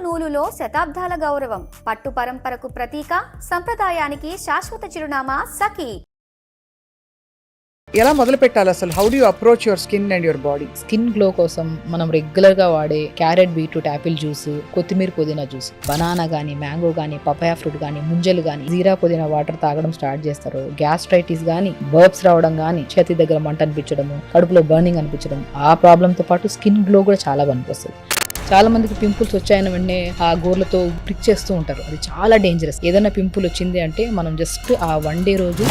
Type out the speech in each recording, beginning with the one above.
నూలులో శతాబ్దాల గౌరవం, పట్టు పరంపరకు ప్రతీక, సంప్రదాయానికి శాశ్వత చిరునామా సఖీ. ఎలా మొదలు పెట్టాలి అసలు? How do you approach your skin and your body? Skin glow కోసం మనం రెగ్యులర్ గా వాడే క్యారెట్ బీట్రూట్ యాపిల్ జ్యూస్, కొత్తిమీర పుదీనా జ్యూస్, బనానా గానీ, మ్యాంగో గానీ, పపాయా ఫ్రూట్ గానీ, ముంజలు గానీ, జీరా పుదీనా వాటర్ తాగడం స్టార్ట్ చేస్తారు. గ్యాస్ట్రైటిస్ గానీ, బర్బ్స్ రావడం గానీ, చేతి దగ్గర మంట అనిపించడము, కడుపులో బర్నింగ్ అనిపించడం, ఆ ప్రాబ్లమ్ తో పాటు స్కిన్ గ్లో కూడా చాలా పనికొస్తుంది. చాలా మందికి పింపుల్స్ వచ్చాయని వెంటనే ఆ గోర్లతో ప్రిక్ చేస్తూ ఉంటారు. అది చాలా డేంజరస్. ఏదైనా పింపుల్ వచ్చింది అంటే మనం జస్ట్ ఆ 1 డే రోజు.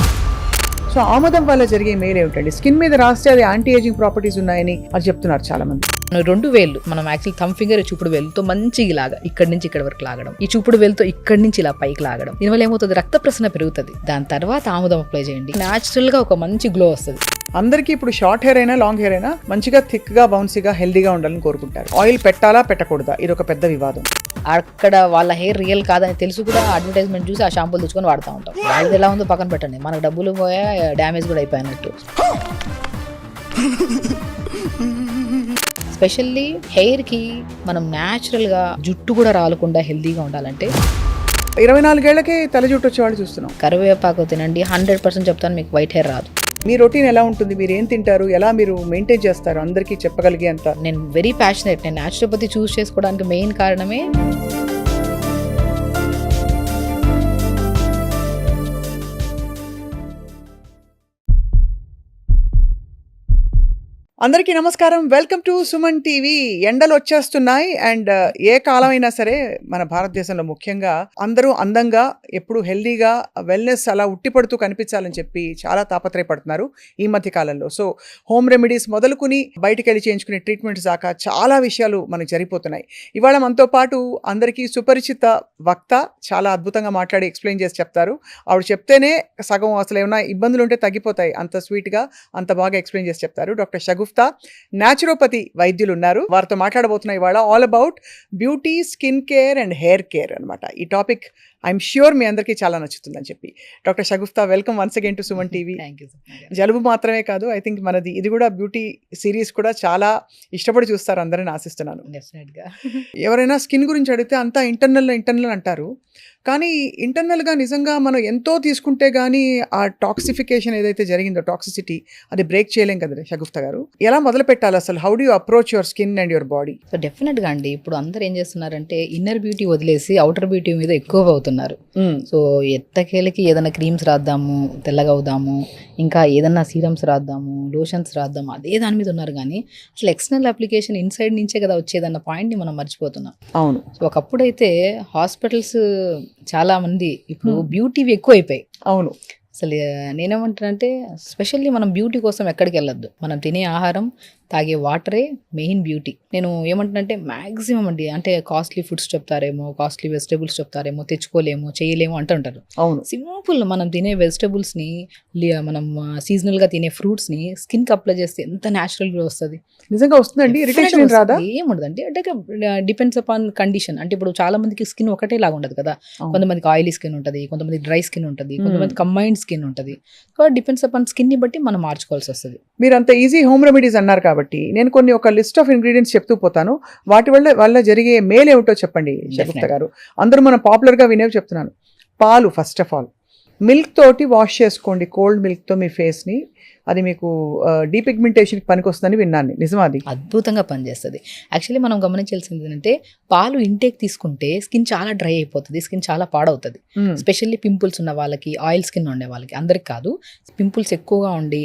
సో ఆముదం వల్ల జరిగే మేలు ఏమిటండి? స్కిన్ మీద రాస్తే అది యాంటీ ఏజింగ్ ప్రాపర్టీస్ ఉన్నాయని అది చెప్తున్నారు చాలా మంది. 2 వేళ్ళు మనం యాక్చువల్ థమ్ ఫింగర్, చూపుడు వేలుతో మంచిగా లాగా ఇక్కడి నుంచి ఇక్కడ వరకు లాగడం, ఈ చూపుడు వేలుతో ఇక్కడి నుంచి ఇలా పైకి లాగడం. దీనివల్ల ఏమవుతుంది, రక్త ప్రసరణ పెరుగుతుంది. దాని తర్వాత ఆముదం అప్లై చేయండి, న్యాచురల్ గా ఒక మంచి గ్లో వస్తుంది. అందరికీ ఇప్పుడు షార్ట్ హెయిర్ అయినా లాంగ్ హెయిర్ అయినా మంచిగా థిక్ గా బౌన్సీగా హెల్దీగా ఉండాలని కోరుకుంటారు. ఆయిల్ పెట్టాలా పెట్టకూడదా, ఇది ఒక పెద్ద వివాదం. అక్కడ వాళ్ళ హెయిర్ రియల్ కాదని తెలుసు కూడా అడ్వర్టైజ్మెంట్ చూసి ఆ షాంపూలు తెచ్చుకొని వాడుతూ ఉంటాం. వాళ్ళది ఎలా ఉందో పక్కన పెట్టండి, మనకు డబ్బులు పోయా, డ్యామేజ్ కూడా అయిపోయినట్టు. స్పెషల్లీ హెయిర్ కి మనం న్యాచురల్ గా జుట్టు కూడా రాలకుండా హెల్దీగా ఉండాలంటే 24 ఏళ్లకే తల జుట్టు వచ్చే వాళ్ళు చూస్తున్నాం. కరివేపాకు తినండి, 100% చెప్తాను, మీకు వైట్ హెయిర్ రాదు. మీ రొటీన్ ఎలా ఉంటుంది? మీరు ఏం తింటారు, ఎలా మీరు మెయింటైన్ చేస్తారు అందరికీ చెప్పగలిగే అంత? నేను వెరీ ప్యాషనేట్. నేను న్యాచురోపతి చూస్ చేసుకోవడానికి మెయిన్ కారణమే అందరికీ నమస్కారం. Welcome to Suman TV. ఎండలు వచ్చేస్తున్నాయి అండ్ ఏ కాలమైనా సరే మన భారతదేశంలో ముఖ్యంగా అందరూ అందంగా, ఎప్పుడు హెల్దీగా, వెల్నెస్ అలా ఉట్టిపడుతూ కనిపించాలని చెప్పి చాలా తాపత్రయపడుతున్నారు ఈ మధ్య కాలంలో. సో హోమ్ రెమెడీస్ మొదలుకుని బయటికి వెళ్ళి చేయించుకునే ట్రీట్మెంట్స్ దాకా చాలా విషయాలు మనకు జరిగిపోతున్నాయి. ఇవాళ మనతో పాటు అందరికీ సుపరిచిత వక్త చాలా అద్భుతంగా మాట్లాడి ఎక్స్ప్లెయిన్ చేసి చెప్తారు. ఆవిడ చెప్తేనే సగం అసలు ఏమైనా ఇబ్బందులు ఉంటే తగ్గిపోతాయి, అంత స్వీట్గా అంత బాగా ఎక్స్ప్లెయిన్ చేసి చెప్తారు. డాక్టర్ షగుఫ్తా న్యాచురోపతి వైద్యులు ఉన్నారు. వారితో మాట్లాడబోతున్నాయి ఇవాళ all about beauty, skin care and hair care అనమాట. ఈ టాపిక్ ఐఎమ్ ష్యూర్ మీ అందరికీ చాలా నచ్చుతుందని చెప్పి. Doctor Shagufta, welcome once again to Suman TV. జలుబు మాత్రమే కాదు, ఐ థింక్ మనది ఇది కూడా బ్యూటీ సిరీస్ కూడా చాలా ఇష్టపడి చూస్తారు అందరని ఆశిస్తున్నాను. ఎవరైనా స్కిన్ గురించి అడిగితే అంతా ఇంటర్నల్ అంటారు, కానీ ఇంటర్నల్గా నిజంగా మనం ఎంతో తీసుకుంటే కానీ ఆ టాక్సిఫికేషన్ ఏదైతే జరిగిందో, టాక్సిసిటీ, అది బ్రేక్ చేయలేం కదా షగుఫ్తా గారు. ఎలా మొదలు పెట్టాలి అసలు? How do you approach your skin and your body? So డెఫినెట్గా అండి, ఇప్పుడు అందరూ ఏం చేస్తున్నారంటే ఇన్నర్ బ్యూటీ వదిలేసి అవుటర్ బ్యూటీ మీద ఎక్కువ అవుతున్నారు. సో ఎట్టకేలకి ఏదైనా క్రీమ్స్ రాద్దాము, తెల్లగా అవుదాము, ఇంకా ఏదన్నా సీరమ్స్ రాద్దాము, లోషన్స్ రాద్దాము, అదే దాని మీద ఉన్నారు. కానీ అసలు ఎక్స్టర్నల్ అప్లికేషన్ ఇన్సైడ్ నుంచే కదా వచ్చేదన్న పాయింట్ని మనం మర్చిపోతున్నాం. అవును. సో ఒకప్పుడైతే హాస్పిటల్స్ చాలా మంది ఇప్పుడు బ్యూటీవి ఎక్కువ అయిపోయాయి. అవును. అసలు నేనేమంటానంటే స్పెషల్లీ మనం బ్యూటీ కోసం ఎక్కడికి వెళ్ళొద్దు, మనం తినే ఆహారం, తాగే వాటరే మెయిన్ బ్యూటీ. నేను ఏమంటానంటే మ్యాక్సిమం అండి, అంటే కాస్ట్లీ ఫుడ్స్ చెప్తారేమో, కాస్ట్లీ వెజిటేబుల్స్ చెప్తారేమో, తెచ్చుకోలేము, చేయలేము అంటుంటారు. అవును. సింపుల్ మనం తినే వెజిటేబుల్స్ని, మనం సీజనల్గా తినే ఫ్రూట్స్ని స్కిన్కి అప్లై చేస్తే ఎంత న్యాచురల్గా వస్తుంది. నిజంగా వస్తుందండి? ఇరిటేషన్ రాదా? ఏముండదండి, అంటే డిపెండ్స్ అపాన్ కండిషన్. అంటే ఇప్పుడు చాలా మందికి స్కిన్ ఒకటే లాగా ఉండదు కదా. కొంతమందికి ఆయిలీ స్కిన్ ఉంటుంది, కొంతమంది డ్రై స్కిన్ ఉంటుంది, కొంతమంది కంబైన్డ్ స్కిన్ ఉంటుంది. సో డిపెండ్స్ అపాన్ స్కిన్ని బట్టి మనం మార్చుకోవాల్సి వస్తుంది. మీరు అంత ఈజీ హోమ్ రెమెడీస్ అన్నారు కాబట్టి నేను ఒక లిస్ట్ ఆఫ్ ఇంగ్రీడియంట్స్ చెప్తూ పోతాను. వాటి వల్ల జరిగే మేలు ఏమిటో చెప్పండి షగుఫ్తా గారు. అందరూ మనం పాపులర్గా వినేవి చెప్తున్నాను. పాలు, ఫస్ట్ ఆఫ్ ఆల్ మిల్క్ తోటి వాష్ చేసుకోండి, కోల్డ్ మిల్క్తో మీ ఫేస్ని. అది మీకు డీపిగ్మెంటేషన్కి పనికి వస్తుందని విన్నాను, నిజమా? అది అద్భుతంగా పనిచేస్తుంది. యాక్చువల్లీ మనం గమనించాల్సింది ఏంటంటే పాలు ఇంటేక్ తీసుకుంటే స్కిన్ చాలా డ్రై అయిపోతుంది, స్కిన్ చాలా పాడవుతుంది. స్పెషల్లీ పింపుల్స్ ఉన్న వాళ్ళకి, ఆయిల్ స్కిన్ ఉండే వాళ్ళకి, అందరికి కాదు, పింపుల్స్ ఎక్కువగా ఉండి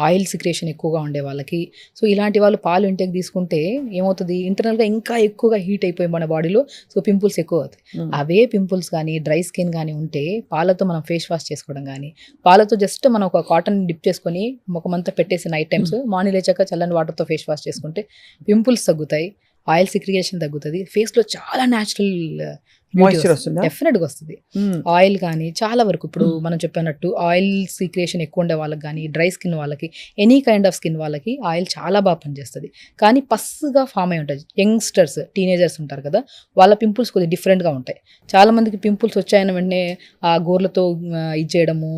ఆయిల్ సిక్రేషన్ ఎక్కువగా ఉండే వాళ్ళకి. సో ఇలాంటి వాళ్ళు పాలు ఇంటేక్ తీసుకుంటే ఏమవుతుంది, ఇంటర్నల్గా ఇంకా ఎక్కువగా హీట్ అయిపోయి మన బాడీలో, సో పింపుల్స్ ఎక్కువ అవుతాయి. అవే పింపుల్స్ కానీ డ్రై స్కిన్ కానీ ఉంటే పాలతో మనం ఫేస్ వాష్ చేసుకోవడం కానీ, పాలతో జస్ట్ మనం ఒక కాటన్ డిప్ చేసుకొని ముఖమంతా పెట్టేసి నైట్ టైమ్స్, మార్నింగ్ లేచాక చల్లని వాటర్తో ఫేస్ వాష్ చేసుకుంటే పింపుల్స్ తగ్గుతాయి, ఆయిల్ సిక్రియేషన్ తగ్గుతుంది, ఫేస్లో చాలా న్యాచురల్ Moisture వస్తుందా? డెఫినెట్గా వస్తుంది. ఆయిల్ కానీ చాలా వరకు ఇప్పుడు మనం చెప్పినట్టు ఆయిల్ సీక్రియేషన్ ఎక్కువ ఉండే వాళ్ళకి కానీ, డ్రై స్కిన్ వాళ్ళకి, ఎనీ కైండ్ ఆఫ్ స్కిన్ వాళ్ళకి ఆయిల్ చాలా బాగా పనిచేస్తుంది. కానీ పస్సుగా ఫామ్ అయి ఉంటుంది. యంగ్స్టర్స్, టీనేజర్స్ ఉంటారు కదా, వాళ్ళ పింపుల్స్ కొద్దిగా డిఫరెంట్గా ఉంటాయి. చాలా మందికి పింపుల్స్ వచ్చాయని వెంటనే ఆ గోర్లతో ఇది చేయడము,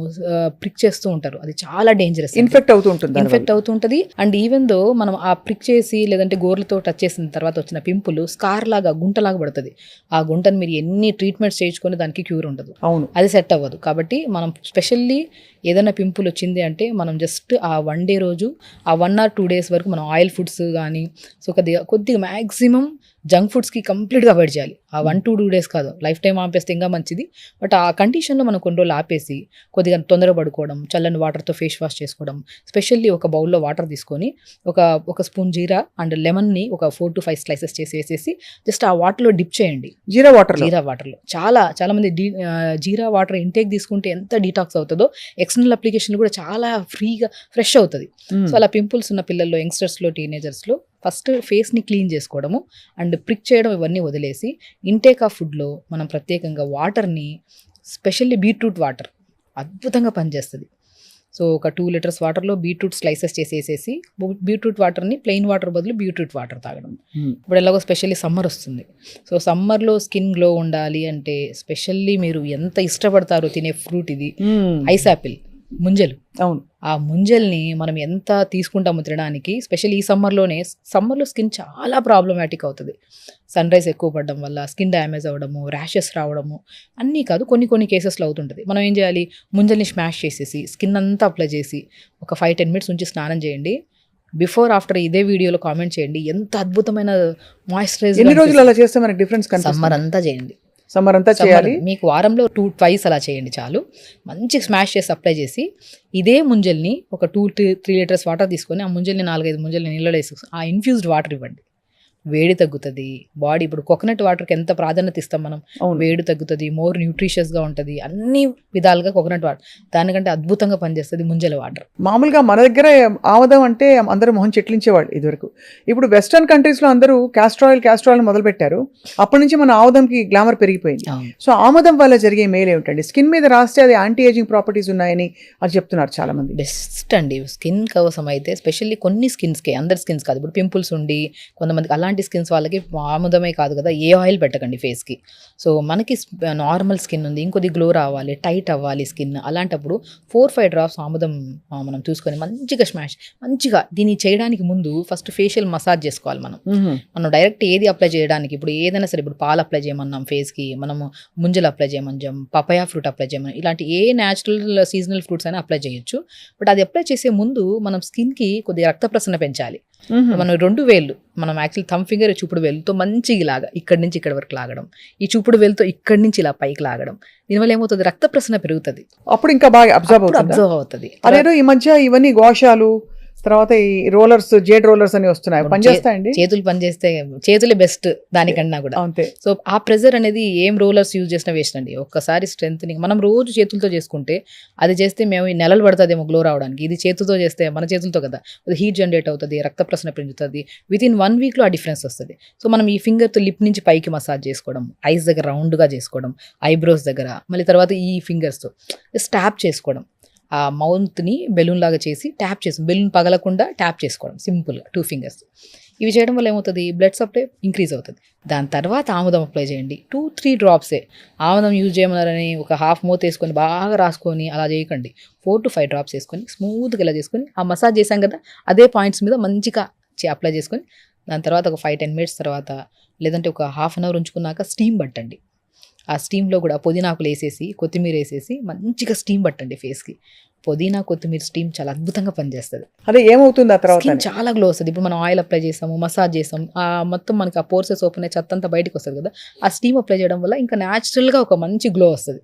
ప్రిక్ చేస్తూ ఉంటారు. అది చాలా డేంజరస్, ఇన్ఫెక్ట్ అవుతూ ఉంటుంది. ఇన్ఫెక్ట్ అవుతుంటుంది. అండ్ ఈవెన్ దో మనం ఆ ప్రిక్ చేసి లేదంటే గోర్లతో టచ్ చేసిన తర్వాత వచ్చిన పింపుల్ స్కార్ లాగా, గుంటలాగా పడుతుంది. ఆ గుంటను మీరు ఎన్ని ట్రీట్మెంట్స్ చేయించుకొని దానికి క్యూర్ ఉండదు, అవును, అది సెట్ అవ్వదు. కాబట్టి మనం స్పెషల్లీ ఏదైనా పింపుల్ వచ్చింది అంటే మనం జస్ట్ ఆ 1 డే రోజు, ఆ 1 or 2 days వరకు మనం ఆయిల్ ఫుడ్స్ కానీ, సో కొద్దిగా మ్యాక్సిమం జంక్ ఫుడ్స్కి కంప్లీట్గా అవాయిడ్ చేయాలి. ఆ 1 to 2 days కాదు, లైఫ్ టైం ఆపేస్తే ఇంకా మంచిది. బట్ ఆ కండిషన్లో మనం కొన్ని రోజులు ఆపేసి కొద్దిగా తొందర పడుకోవడం, చల్లని వాటర్తో ఫేస్ వాష్ చేసుకోవడం, స్పెషల్లీ ఒక బౌల్లో వాటర్ తీసుకొని ఒక స్పూన్ జీరా అండ్ లెమన్ని ఒక 4 to 5 slices చేసి వేసేసి జస్ట్ ఆ వాటర్లో డిప్ చేయండి. జీరా వాటర్లో చాలా మంది జీరా వాటర్ ఇంటేక్ తీసుకుంటే ఎంత డీటాక్స్ అవుతుందో, ఎక్స్టర్నల్ అప్లికేషన్ కూడా చాలా ఫ్రీగా ఫ్రెష్ అవుతుంది. సో అలా పింపుల్స్ ఉన్న పిల్లల్లో, యంగ్స్టర్స్లో, టీనేజర్స్లో ఫస్ట్ ఫేస్ని క్లీన్ చేసుకోవడము అండ్ ప్రిక్ చేయడం ఇవన్నీ వదిలేసి ఇంటేక్ ఆఫ్ ఫుడ్లో మనం ప్రత్యేకంగా వాటర్ని, స్పెషల్లీ బీట్రూట్ వాటర్ అద్భుతంగా పనిచేస్తుంది. సో ఒక 2 liters వాటర్లో బీట్రూట్ స్లైసెస్ చేసేసి, బీట్రూట్ వాటర్ని ప్లెయిన్ వాటర్ బదులు బీట్రూట్ వాటర్ తాగడం. ఇప్పుడు ఎలాగో స్పెషల్లీ సమ్మర్ వస్తుంది. సో సమ్మర్లో స్కిన్ గ్లో ఉండాలి అంటే స్పెషల్లీ మీరు ఎంత ఇష్టపడతారో తినే ఫ్రూట్ ఇది, ఐస్ యాపిల్, ముంజలు. అవును, ఆ ముంజల్ని మనం ఎంత తీసుకుంటామో తినడానికి, స్పెషల్ ఈ సమ్మర్లో స్కిన్ చాలా ప్రాబ్లమాటిక్ అవుతుంది. సన్ రైజ్ ఎక్కువ పడడం వల్ల స్కిన్ డ్యామేజ్ అవ్వడము, ర్యాషెస్ రావడము, అన్నీ కాదు కొన్ని కేసెస్లో అవుతుంటుంది. మనం ఏం చేయాలి, ముంజల్ని స్మాష్ చేసేసి స్కిన్ అంతా అప్లై చేసి ఒక 5-10 minutes ఉంచి స్నానం చేయండి. బిఫోర్ ఆఫ్టర్ ఇదే వీడియోలో కామెంట్ చేయండి ఎంత అద్భుతమైన మాయిశ్చరైజర్. ఎన్ని రోజులు అలా చేస్తే మనకి డిఫరెన్స్ కనిపిస్తుంది? సమ్మర్ అంతా చేయండి, సమ్మర్ అంతా చేయాలి. మీకు వారంలో 2-twice అలా చేయండి చాలు. మంచి స్మాష్ చేసి అప్లై చేసి ఇదే ముంజల్ని ఒక 2-3 liters వాటర్ తీసుకొని ఆ ముంజల్ని 4-5 ముంజల్ని నీళ్ళలో వేసి ఆ ఇన్ఫ్యూజ్డ్ వాటర్ ఇవ్వండి. వేడి తగ్గుతుంది బాడీ. ఇప్పుడు కోకోనట్ వాటర్కి ఎంత ప్రాధాన్యత ఇస్తాం మనం, వేడి తగ్గుతుంది, మోర్ న్యూట్రిషియస్గా ఉంటుంది, అన్ని విధాలుగా కోకోనట్ వాటర్ దానికంటే అద్భుతంగా పనిచేస్తుంది ముంజల వాటర్. మామూలుగా మన దగ్గర ఆముదం అంటే అందరూ మొహం చెట్లించేవాళ్ళు ఇదివరకు. ఇప్పుడు వెస్టర్న్ కంట్రీస్లో అందరూ క్యాస్టర్ ఆయిల్ మొదలు పెట్టారు. అప్పటి నుంచి మన ఆముదంకి గ్లామర్ పెరిగిపోయింది. సో ఆముదం వల్ల జరిగే మేలు ఏమిటండి? స్కిన్ మీద రాస్తే అది యాంటీ ఏజింగ్ ప్రాపర్టీస్ ఉన్నాయని అది చెప్తున్నారు చాలా మంది. బెస్ట్ అండి స్కిన్ కోసం అయితే, స్పెషల్లీ కొన్ని స్కిన్స్కి, అందరి స్కిన్స్ కాదు. ఇప్పుడు పింపుల్స్ ఉండి కొంతమందికి అలాంటి స్కిన్స్ వాళ్ళకి ఆముదమే కాదు కదా, ఏ ఆయిల్ పెట్టకండి ఫేస్కి. సో మనకి నార్మల్ స్కిన్ ఉంది, ఇంకొద్ది గ్లో రావాలి, టైట్ అవ్వాలి స్కిన్, అలాంటప్పుడు 4-5 drops ఆముదం మనం చూసుకొని మంచిగా దీన్ని చేయడానికి ముందు ఫస్ట్ ఫేషియల్ మసాజ్ చేసుకోవాలి. మనం డైరెక్ట్ ఏది అప్లై చేయడానికి, ఇప్పుడు ఏదైనా సరే, ఇప్పుడు పాలు అప్లై చేయమన్నాం ఫేస్కి, మనము ముంజలు అప్లై చేయమన్నాం, పపాయా ఫ్రూట్ అప్లై చేయమని, ఇలాంటి ఏ న్యాచురల్ సీజనల్ ఫ్రూట్స్ అయినా అప్లై చేయొచ్చు. బట్ అది అప్లై చేసే ముందు మనం స్కిన్కి కొద్దిగా రక్త ప్రసరణ పెంచాలి. మనం 2 వేళ్ళు, మనం యాక్చువల్ థమ్ ఫింగర్, చూపుడు వేలుతో మంచిగా ఇలాగా ఇక్కడి నుంచి ఇక్కడ వరకు లాగడం, ఈ చూపుడు వేలుతో ఇక్కడి నుంచి ఇలా పైకి లాగడం, దీనివల్ల ఏమవుతుంది, రక్త ప్రసరణ పెరుగుతుంది. అప్పుడు ఇంకా బాగా అబ్జర్వ్ అవుతుంది. అదేదో ఈ మధ్య ఇవన్నీ గోషాలు, తర్వాత ఈ రోలర్స్, జేడ్ రోలర్స్ అని వస్తున్నాయి, పనిచేస్తాయండి? చేతులు పనిచేస్తే, చేతులే బెస్ట్ దానికన్నా కూడా. అంతే. సో ఆ ప్రెజర్ అనేది ఏం రోలర్స్ యూజ్ చేసినా వేస్ట్ అండి. ఒక్కసారి స్ట్రెంత్నింగ్ మనం రోజు చేతులతో చేసుకుంటే, అది చేస్తే మేము ఈ నెలలు పడుతుందేమో గ్లో రావడానికి. ఇది చేతులతో చేస్తే, మన చేతులతో కదా, హీట్ జనరేట్ అవుతుంది, రక్త ప్రసరణ పెంచుతుంది. వితిన్ 1 weekలో ఆ డిఫరెన్స్ వస్తుంది. సో మనం ఈ ఫింగర్తో లిప్ నుంచి పైకి మసాజ్ చేసుకోవడం, ఐస్ దగ్గర రౌండ్గా చేసుకోవడం, ఐబ్రోస్ దగ్గర, మళ్ళీ తర్వాత ఈ ఫింగర్స్తో ట్యాప్ చేసుకోవడం, ఆ మౌత్ని బెలూన్ లాగా చేసి ట్యాప్ చేసి, బెలూన్ పగలకుండా ట్యాప్ చేసుకోవడం సింపుల్గా 2 fingers. ఇవి చేయడం వల్ల ఏమవుతుంది, బ్లడ్ సప్లై ఇంక్రీజ్ అవుతుంది. దాని తర్వాత ఆముదం అప్లై చేయండి. 2-3 drops ఆముదం యూజ్ చేయమన్నారని ఒక హాఫ్ మౌత్ వేసుకొని బాగా రాసుకొని అలా చేయకండి. 4 to 5 drops వేసుకొని స్మూత్గా ఇలా చేసుకొని, ఆ మసాజ్ చేసాం కదా అదే పాయింట్స్ మీద మంచిగా అప్లై చేసుకొని, దాని తర్వాత ఒక 5-10 minutes తర్వాత, లేదంటే ఒక ½ an hour ఉంచుకున్నాక స్టీమ్ పట్టండి. ఆ స్టీమ్లో కూడా పుదీనాకులు వేసేసి, కొత్తిమీర వేసేసి మంచిగా స్టీమ్ పట్టండి ఫేస్కి. పుదీనా, కొత్తిమీర స్టీమ్ చాలా అద్భుతంగా పనిచేస్తుంది. అదే ఏమవుతుంది, ఆ తర్వాత చాలా గ్లో వస్తుంది. ఇప్పుడు మనం ఆయిల్ అప్లై చేసాము, మసాజ్ చేసాం, ఆ మొత్తం మనకి ఆ పోర్సెస్ ఓపెన్ అయ్యి చెత్త అంతా బయటకు వస్తుంది కదా, ఆ స్టీమ్ అప్లై చేయడం వల్ల ఇంకా న్యాచురల్గా ఒక మంచి గ్లో వస్తుంది.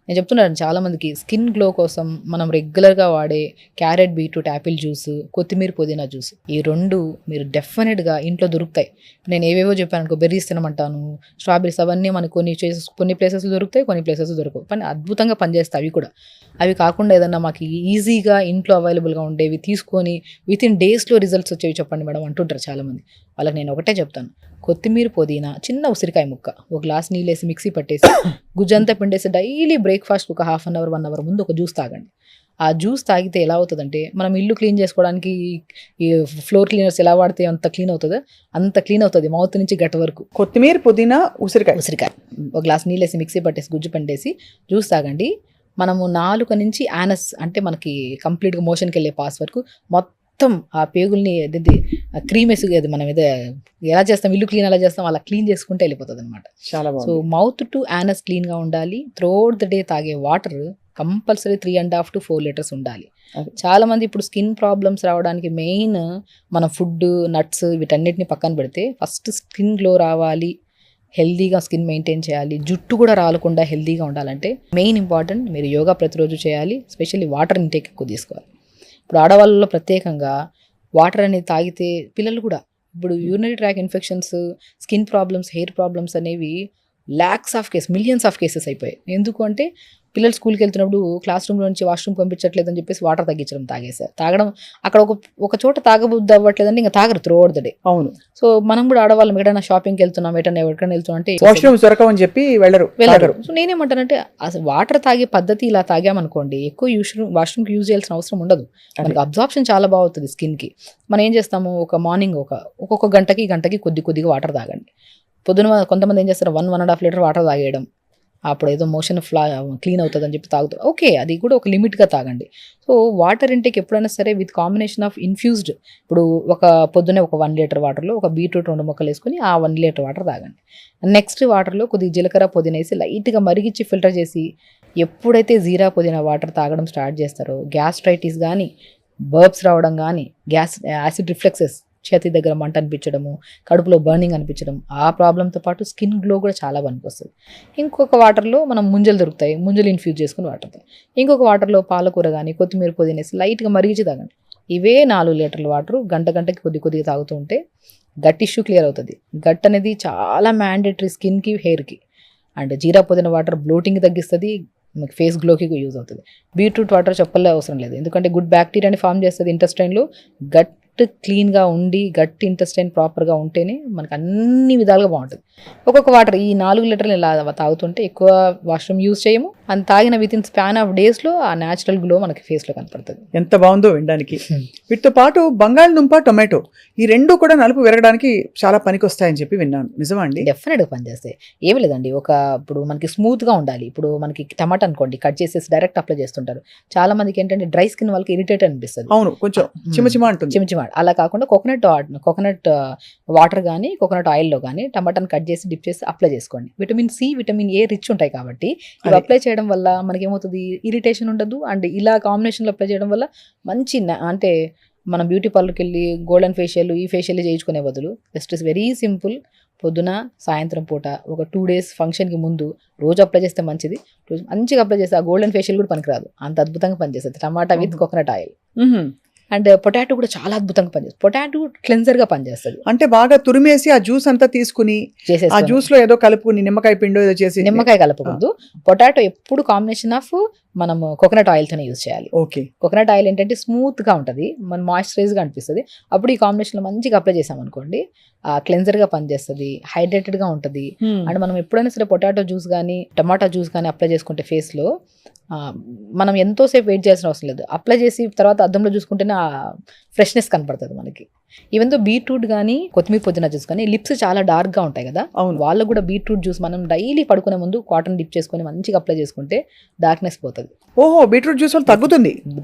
నేను చెప్తున్నాను చాలామందికి స్కిన్ గ్లో కోసం మనం రెగ్యులర్గా వాడే క్యారెట్, బీట్రూట్, యాపిల్ జ్యూస్, కొత్తిమీర, పుదీనా జ్యూస్, ఈ 2 మీరు డెఫినెట్గా ఇంట్లో దొరుకుతాయి. నేను ఏవేవో చెప్పాను అనుకో, బెర్రీస్ తినమంటాను, స్ట్రాబెరీస్, అవన్నీ మనకు కొన్ని ప్లేసెస్లో దొరుకుతాయి, కొన్ని ప్లేసెస్లో దొరకవు, కానీ అద్భుతంగా పనిచేస్తాయి అవి కూడా. అవి కాకుండా ఏదన్నా మాకు ఈజీగా ఇంట్లో అవైలబుల్గా ఉండేవి తీసుకొని వితిన్ డేస్లో రిజల్ట్స్ వచ్చేవి చెప్పండి మేడం అంటుంటారు చాలామంది. వాళ్ళకి నేను ఒకటే చెప్తాను, కొత్తిమీర, పుదీనా, చిన్న ఉసిరికాయ ముక్క, ఒక గ్లాస్ నీళ్ళేసి మిక్సీ పట్టేసి గుజ్జంతా పిండేసి డైలీ బ్రేక్ఫాస్ట్ ఒక హాఫ్ అన్ అవర్ 1 అవర్ ముందు ఒక జ్యూస్ తాగండి. ఆ జ్యూస్ తాగితే ఎలా అవుతుందంటే, మనం ఇల్లు క్లీన్ చేసుకోవడానికి ఈ ఫ్లోర్ క్లీనర్స్ ఎలా వాడితే అంత క్లీన్ అవుతుందో అంత క్లీన్ అవుతుంది మౌత్ నుంచి గట్ట వరకు. కొత్తిమీర, పుదీనా, ఉసిరికాయ ఒక గ్లాస్ నీళ్ళేసి మిక్సీ పట్టేసి గుజ్జు పిండేసి జ్యూస్ తాగండి. మనము నాలుక నుంచి యానస్ అంటే మనకి కంప్లీట్గా మోషన్కి వెళ్ళే పాస్ వరకు మొత్తం ఆ పేగుల్ని ఏది క్రీమ్ వేసి అది మనం ఏదో ఎలా చేస్తాం, ఇల్లు క్లీన్ ఎలా చేస్తాం అలా క్లీన్ చేసుకుంటే వెళ్ళిపోతుంది అనమాట. చాలా సో మౌత్ టు యానస్ క్లీన్గా ఉండాలి. త్రూఅవుట్ ద డే తాగే వాటర్ కంపల్సరీ 3.5 to 4 లీటర్స్ ఉండాలి. చాలా మంది ఇప్పుడు స్కిన్ ప్రాబ్లమ్స్ రావడానికి మెయిన్ మన ఫుడ్, నట్స్ వీటన్నిటిని పక్కన పెడితే ఫస్ట్ స్కిన్ గ్లో రావాలి, హెల్దీగా స్కిన్ మెయింటైన్ చేయాలి, జుట్టు కూడా రాలకుండా హెల్దీగా ఉండాలంటే మెయిన్ ఇంపార్టెంట్ మీరు యోగా ప్రతిరోజు చేయాలి. స్పెషల్లీ వాటర్ ఇంటేక్ ఎక్కువ తీసుకోవాలి. ఇప్పుడు ఆడవాళ్ళలో ప్రత్యేకంగా వాటర్ అనేది తాగితే పిల్లలు కూడా ఇప్పుడు urinary tract infections, skin problems, hair problems అనేవి మిలియన్స్ ఆఫ్ కేసెస్ అయిపోయాయి. ఎందుకు అంటే పిల్లలు స్కూల్కి వెళ్తున్నప్పుడు క్లాస్ రూమ్లో నుంచి వాష్రూమ్ పంపించట్లేదని చెప్పేసి వాటర్ తగ్గించడం, తాగడం అక్కడ ఒక చోట తాగబుద్ధి అవ్వట్లేదంటే ఇంకా తాగరు త్రూఅవుట్ ద డే. అవును. సో మనం కూడా ఆడవాళ్ళం ఎక్కడైనా షాపింగ్కి వెళ్తున్నాం, ఎక్కడికైనా వెళ్తున్నాం అంటే వాష్రూమ్ దొరకవని చెప్పి వెళ్ళరు. సో నేనేమంటానంటే అసలు వాటర్ తాగే పద్ధతి ఇలా తాగామనుకోండి ఎక్కువ వాష్రూమ్కి యూజ్ చేయాల్సిన అవసరం ఉండదు. మనకి అబ్జార్ప్షన్ చాలా బాగుంటుంది స్కిన్కి. మనం ఏం చేస్తాము, ఒక మార్నింగ్ ఒక్కొక్క గంటకి కొద్దిగా వాటర్ తాగండి. పొద్దున కొంతమంది ఏం చేస్తారు 1.5 లీటర్ వాటర్ తాగేయడం, అప్పుడు ఏదో మోషన్ క్లీన్ అవుతుంది అని చెప్పి తాగుతారు. ఓకే, అది కూడా ఒక లిమిట్గా తాగండి. సో వాటర్ ఇంటేక్ ఎప్పుడైనా సరే విత్ కాంబినేషన్ ఆఫ్ ఇన్ఫ్యూజ్డ్, ఇప్పుడు పొద్దున్నే ఒక 1 లీటర్ వాటర్లో ఒక బీట్రూట్ 2 ముక్కలు వేసుకొని ఆ 1 లీటర్ వాటర్ తాగండి. నెక్స్ట్ వాటర్లో కొద్దిగా జీలకర్ర, పుదీనా వేసి లైట్గా మరిగించి ఫిల్టర్ చేసి ఎప్పుడైతే జీరా పుదీనా వాటర్ తాగడం స్టార్ట్ చేస్తారో గ్యాస్ట్రైటిస్ కానీ, బర్బ్స్ రావడం కానీ, యాసిడ్ రిఫ్లెక్సెస్, చేతి దగ్గర మంట అనిపించడము, కడుపులో బర్నింగ్ అనిపించడం, ఆ ప్రాబ్లంతో పాటు స్కిన్ గ్లో కూడా చాలా పనికొస్తుంది. ఇంకొక వాటర్లో మనం ముంజలు దొరుకుతాయి, ముంజలు ఇన్ఫ్యూజ్ చేసుకుని వాటర్. ఇంకొక వాటర్లో పాలకూర కానీ, కొత్తిమీర, పుదీనా వేసి లైట్గా మరిగించి తాగండి. ఇవే 4 లీటర్ల వాటర్ గంటకి కొద్దిగా తాగుతూ ఉంటే గట్ ఇష్యూ క్లియర్ అవుతుంది. గట్ అనేది చాలా మ్యాండేటరీ స్కిన్కి, హెయిర్కి. అండ్ జీరా పుదీనా వాటర్ బ్లోటింగ్ తగ్గిస్తుంది, మీకు ఫేస్ గ్లోకి యూజ్ అవుతుంది. బీట్రూట్ వాటర్ చెప్పలే అవసరం లేదు, ఎందుకంటే గుడ్ బ్యాక్టీరియాని ఫామ్ చేస్తుంది ఇంటెస్టైన్లో. గట్ క్లీన్గా ఉండి గట్ ఇంటెస్టైన్ ప్రాపర్గా ఉంటేనే మనకు అన్ని విధాలుగా బాగుంటుంది. ఒక్కొక్క వాటర్ ఈ 4 లీటర్లు ఇలా తాగుతుంటే ఎక్కువ వాష్రూమ్ యూజ్ చేయము, అని తాగిన విత్ ఇన్ స్పాన్ ఆఫ్ డేస్లో ఆ న్యాచురల్ గ్లో మనకి ఫేస్లో కనపడుతుంది. ఎంత బాగుందో వినడానికి. వీటితో పాటు బంగాళదుంప, టొమాటో ఈ రెండు కూడా నలుపు విరగడానికి చాలా పనికొస్తాయని చెప్పి విన్నాను. నిజమా అండి? డెఫినెట్గా పనిచేస్తాయి. ఏమి లేదండి, ఇప్పుడు మనకి స్మూత్గా ఉండాలి. ఇప్పుడు మనకి టమాటా అనుకోండి, కట్ చేసేసి డైరెక్ట్ అప్లై చేస్తుంటారు. చాలా మందికి ఏంటంటే డ్రై స్కిన్ వాళ్ళకి ఇరిటేట్ అనిపిస్తుంది. అవును, కొంచెం చిమచిమ అంటుంది. అలా కాకుండా కోకోనట్ వాటర్ కానీ, కోకోనట్ ఆయిల్లో కానీ టమాటాని కట్ చేసి డిప్ చేసి అప్లై చేసుకోండి. Vitamin C, vitamin A rich ఉంటాయి కాబట్టి ఇవి అప్లై చేయడం వల్ల మనకి ఏమవుతుంది, ఇరిటేషన్ ఉండదు. అండ్ ఇలా కాంబినేషన్లో అప్లై చేయడం వల్ల మంచి అంటే మనం బ్యూటీ పార్లర్కి వెళ్ళి గోల్డెన్ ఫేషియల్, ఈ ఫేషియల్ చేయించుకునే బదులు జస్ట్ ఇస్ వెరీ సింపుల్. పొద్దున, సాయంత్రం పూట ఒక 2 days ఫంక్షన్కి ముందు రోజు అప్లై చేస్తే మంచిది. రోజు మంచిగా అప్లై చేస్తే ఆ గోల్డెన్ ఫేషియల్ కూడా పనికిరాదు, అంత అద్భుతంగా పనిచేస్తుంది. Tomato with coconut oil. And potato కూడా చాలా అద్భుతంగా పనిచేస్తుంది. పొటాటో క్లెన్జర్గా పనిచేస్తుంది. అంటే బాగా తురిమేసి ఆ జ్యూస్ అంతా తీసుకుని ఆ జ్యూస్ లో ఏదో కలుపుకుని నిమ్మకాయ పిండో ఏదో చేసి. నిమ్మకాయ కలపకూడదు. పొటాటో ఎప్పుడు కాంబినేషన్ ఆఫ్ మనం కోకోనట్ ఆయిల్తోనే యూజ్ చేయాలి. ఓకే. కోకోనట్ ఆయిల్ ఏంటంటే స్మూత్గా ఉంటుంది, మన మాయిశ్చరైజ్గా అనిపిస్తుంది. అప్పుడు ఈ కాంబినేషన్లో మంచిగా అప్లై చేసామనుకోండి, క్లెన్జర్గా పనిచేస్తుంది, హైడ్రేటెడ్గా ఉంటుంది. అండ్ మనం ఎప్పుడైనా సరే పొటాటో జ్యూస్ కానీ, టమాటా జ్యూస్ కానీ అప్లై చేసుకుంటే ఫేస్లో మనం ఎంతోసేపు వెయిట్ చేయాల్సిన అవసరం లేదు. అప్లై చేసి తర్వాత అద్దంలో చూసుకుంటేనే ఆ ఫ్రెష్నెస్ కనపడుతుంది మనకి. ఈవెన్ తో బీట్రూట్ కానీ, కొత్తిమీర, పుదీనా జ్యూస్ కానీ లిప్స్ చాలా డార్క్గా ఉంటాయి కదా, వాళ్ళకు కూడా బీట్రూట్ జ్యూస్ మనం డైలీ పడుకునే ముందు కాటన్ డిప్ చేసుకొని మంచిగా అప్లై చేసుకుంటే డార్క్నెస్ పోతుంది. ఓహో, బీట్రూట్ జ్యూస్ వల్ల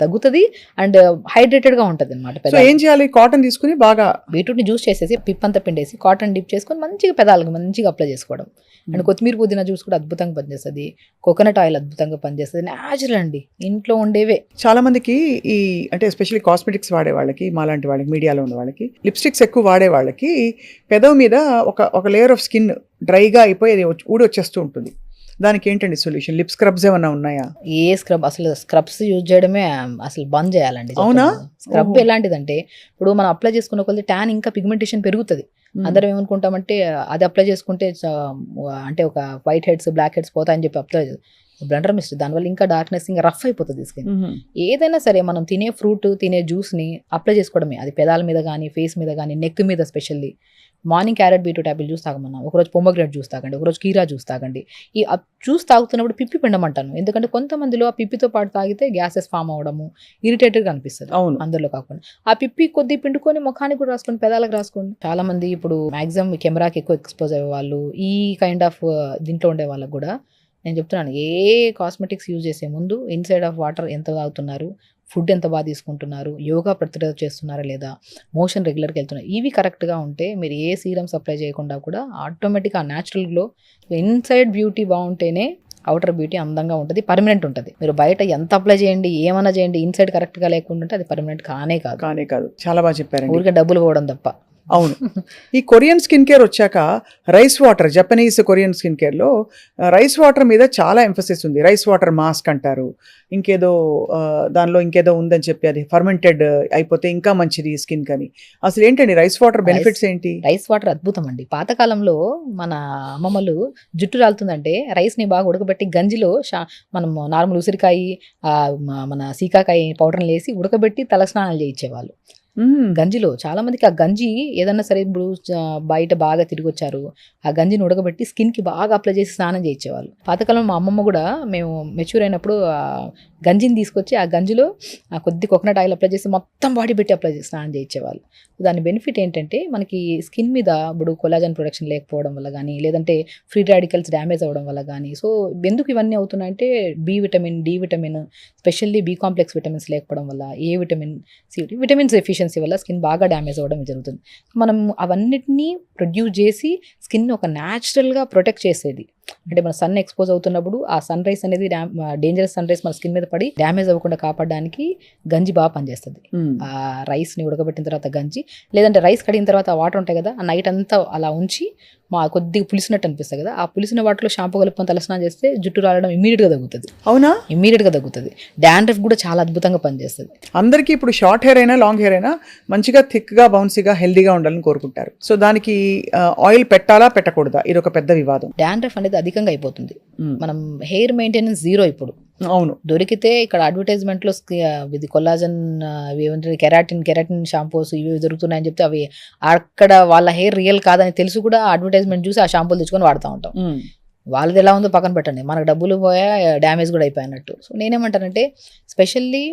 తగ్గుతుంది అండ్ హైడ్రేటెడ్గా ఉంటుంది అనమాట. ఏం చేయాలి, కాటన్ తీసుకుని బాగా బీట్రూట్ ని జ్యూస్ చేసేసి పిప్పంతా పిండేసి కాటన్ డిప్ చేసుకొని మంచిగా పెదాలకు మంచిగా అప్లై చేసుకోవడం. అండ్ కొత్తిమీర, పుదీనా జ్యూస్ కూడా అద్భుతంగా పనిచేస్తుంది. కోకోనట్ ఆయిల్ అద్భుతంగా పనిచేస్తుంది. న్యాచురల్ అండి, ఇంట్లో ఉండేవే. చాలా మందికి ఈ అంటే ఎస్పెషల్లీ కాస్మెటిక్స్ వాడే వాళ్ళకి, మాలాంటి వాళ్ళకి, మీడియాలో ఉన్న వాళ్ళకి, లిప్స్టిక్స్ ఎక్కువ వాడే వాళ్ళకి పెదవి మీద ఒక లేయర్ ఆఫ్ స్కిన్ డ్రైగా అయిపోయి అది ఊడి వచ్చేస్తూ ఉంటుంది. దానికి ఏంటండి సొల్యూషన్? లిప్ స్క్రబ్స్ ఏమన్నా ఉన్నాయా? ఏ స్క్రబ్, అసలు స్క్రబ్స్ యూజ్ చేయడమే అసలు బంద్ చేయాలండి. అవునా? స్క్రబ్ ఎలాంటిదంటే ఇప్పుడు మనం అప్లై చేసుకున్న కొద్ది ట్యాన్ ఇంకా పిగ్మెంటేషన్ పెరుగుతుంది. అందరం ఏమనుకుంటామంటే అది అప్లై చేసుకుంటే అంటే ఒక వైట్ హెడ్స్, బ్లాక్ హెడ్స్ పోతాయని చెప్పి అప్లై బ్లెండర్ మిస్ట్, దానివల్ల ఇంకా డార్క్నెస్, ఇంకా రఫ్ అయిపోతుంది స్కిన్. ఏదైనా సరే మనం తినే ఫ్రూట్, తినే జ్యూస్ని అప్లై చేసుకోవడమే. అది పెదాల మీద కానీ, ఫేస్ మీద కానీ, నెక్ మీద specially. Morning carrot beetroot apple juice తాగమన్నా, ఒకరోజు పొమగ్రెనేట్ జ్యూస్ తాగండి, ఒకరోజు కీరా జ్యూస్ తాగండి. ఈ జ్యూస్ తాగుతున్నప్పుడు పిప్పి పిండమంటాను, ఎందుకంటే కొంతమందిలో ఆ పిప్పితో పాటు తాగితే గ్యాసెస్ ఫామ్ అవ్వడము, ఇరిటేటెడ్గా అనిపిస్తుంది. అవును, అందరిలో కాకుండా ఆ పిప్పి కొద్ది పిండుకొని ముఖానికి కూడా రాసుకోండి, పెదాలకు రాసుకోండి. చాలా మంది ఇప్పుడు మాక్సిమం కెమెరాకి ఎక్కువ ఎక్స్పోజ్ అయ్యే వాళ్ళు, ఈ కైండ్ ఆఫ్ దీంట్లో ఉండే వాళ్ళకి కూడా నేను చెప్తున్నాను, ఏ కాస్మెటిక్స్ యూజ్ చేసే ముందు ఇన్సైడ్ ఆఫ్ వాటర్ ఎంత తాగుతున్నారు, ఫుడ్ ఎంత బాగా తీసుకుంటున్నారు, యోగా ప్రతిరోజు చేస్తున్నారా లేదా, మోషన్ రెగ్యులర్గా వెళ్తున్నారు, ఇవి కరెక్ట్గా ఉంటే మీరు ఏ సీరమ్స్ అప్లై చేయకుండా కూడా ఆటోమేటిక్గా ఆ న్యాచురల్ గ్లో, ఇన్సైడ్ బ్యూటీ బాగుంటేనే అవుటర్ బ్యూటీ అందంగా ఉంటుంది, పర్మనెంట్ ఉంటుంది. మీరు బయట ఎంత అప్లై చేయండి, ఏమన్నా చేయండి, ఇన్సైడ్ కరెక్ట్గా లేకుండా అది పర్మనెంట్ కానే కాదు. చాలా బాగా చెప్పారండి. ఊరికే డబ్బులు పోవడం తప్ప. అవును. ఈ కొరియన్ స్కిన్ కేర్ వచ్చాక rice water, Japanese Korean skin కేర్లో రైస్ వాటర్ మీద చాలా ఎంఫసిస్ ఉంది. రైస్ వాటర్ మాస్క్ అంటారు, ఇంకేదో దానిలో ఇంకేదో ఉందని చెప్పి, అది ఫర్మెంటెడ్ అయిపోతే ఇంకా మంచిది స్కిన్ కని. అసలు ఏంటండి రైస్ వాటర్ బెనిఫిట్స్ ఏంటి? రైస్ వాటర్ అద్భుతం అండి. పాతకాలంలో మన అమ్మమ్మలు జుట్టు రాలుతుందంటే రైస్ని బాగా ఉడకబెట్టి గంజిలో మనం నార్మల్ ఉసిరికాయ, మన సీకాకాయ పౌడర్ని వేసి ఉడకబెట్టి తలస్నానాలు చేయించేవాళ్ళు గంజిలో. చాలా మందికి ఆ గంజి ఏదన్నా సరే, ఇప్పుడు బయట బాగా తిరిగి వచ్చారు, ఆ గంజిని ఉడకబెట్టి స్కిన్కి బాగా అప్లై చేసి స్నానం చేయించేవాళ్ళు. పాతకాలంలో మా అమ్మమ్మ కూడా మేము మెచ్యూర్ అయినప్పుడు ఆ గంజిని తీసుకొచ్చి ఆ గంజిలో కొద్ది కోకోనట్ ఆయిల్ అప్లై చేసి మొత్తం బాడీ పెట్టి అప్లై చేసి స్నానం చేయించేవాళ్ళు. దాని బెనిఫిట్ ఏంటంటే మనకి స్కిన్ మీద ఇప్పుడు కొలాజన్ ప్రొడక్షన్ లేకపోవడం వల్ల కానీ, లేదంటే ఫ్రీ రాడికల్స్ డ్యామేజ్ అవ్వడం వల్ల కానీ. సో ఎందుకు ఇవన్నీ అవుతున్నాయంటే B vitamin, D vitamin, specially B complex vitamins లేకపోవడం వల్ల, A vitamin, C vitamins efficiency వల్ల స్కిన్ బాగా డ్యామేజ్ అవ్వడం జరుగుతుంది. మనం అవన్నిటినీ ప్రొడ్యూస్ చేసి స్కిన్ ఒక న్యాచురల్గా ప్రొటెక్ట్ చేసేది. అంటే మన సన్ ఎక్స్పోజ్ అవుతున్నప్పుడు ఆ సన్ రైస్ అనేది డేంజరస్ సన్ రైస్ మన స్కిన్ మీద పడి డ్యామేజ్ అవ్వకుండా కాపాడడానికి గంజి బాగా పనిచేస్తుంది. ఆ రైస్ని ఉడకబెట్టిన తర్వాత గంజి, లేదంటే రైస్ కడిగిన తర్వాత వాటర్ ఉంటాయి కదా, ఆ నైట్ అంతా అలా ఉంచి కొద్దిగా పులిసినట్టు అనిపిస్తుంది కదా, ఆ పులిసిన వాటిలో షాంపూ కలుపుకొని తలస్నానం చేస్తే జుట్టు రావడం ఇమీడియట్గా తగ్గుతుంది. అవునా? ఇమీడియట్గా తగ్గుతుంది. డాండ్రఫ్ కూడా చాలా అద్భుతంగా పనిచేస్తుంది. అందరికీ ఇప్పుడు షార్ట్ హెయిర్ అయినా లాంగ్ హెయిర్ అయినా మంచిగా థిక్గా, బౌన్సీగా, హెల్దీగా ఉండాలని కోరుకుంటారు. సో దానికి ఆయిల్ పెట్టాలా పెట్టకూడదా, ఇది ఒక పెద్ద వివాదం. డాండ్రఫ్ అనేది అధికంగా అయిపోతుంది. మనం హెయిర్ మెయింటెనెన్స్ జీరో ఇప్పుడు. అవును, దొరికితే ఇక్కడ అడ్వర్టైజ్మెంట్లో ఇది కొల్లాజన్, కెరాటిన్ షాంపూస్ ఇవి దొరుకుతున్నాయని చెప్తే అవి అక్కడ వాళ్ళ హెయిర్ రియల్ కాదని తెలుసు కూడా అడ్వర్టైజ్మెంట్ చూసి ఆ షాంపూలు తెచ్చుకొని వాడుతూ ఉంటాం. వాళ్ళది ఎలా ఉందో పక్కన పెట్టండి, మనకు డబ్బులు పోయా, డ్యామేజ్ కూడా అయిపోయినట్టు. సో నేనేమంటానంటే స్పెషల్లీ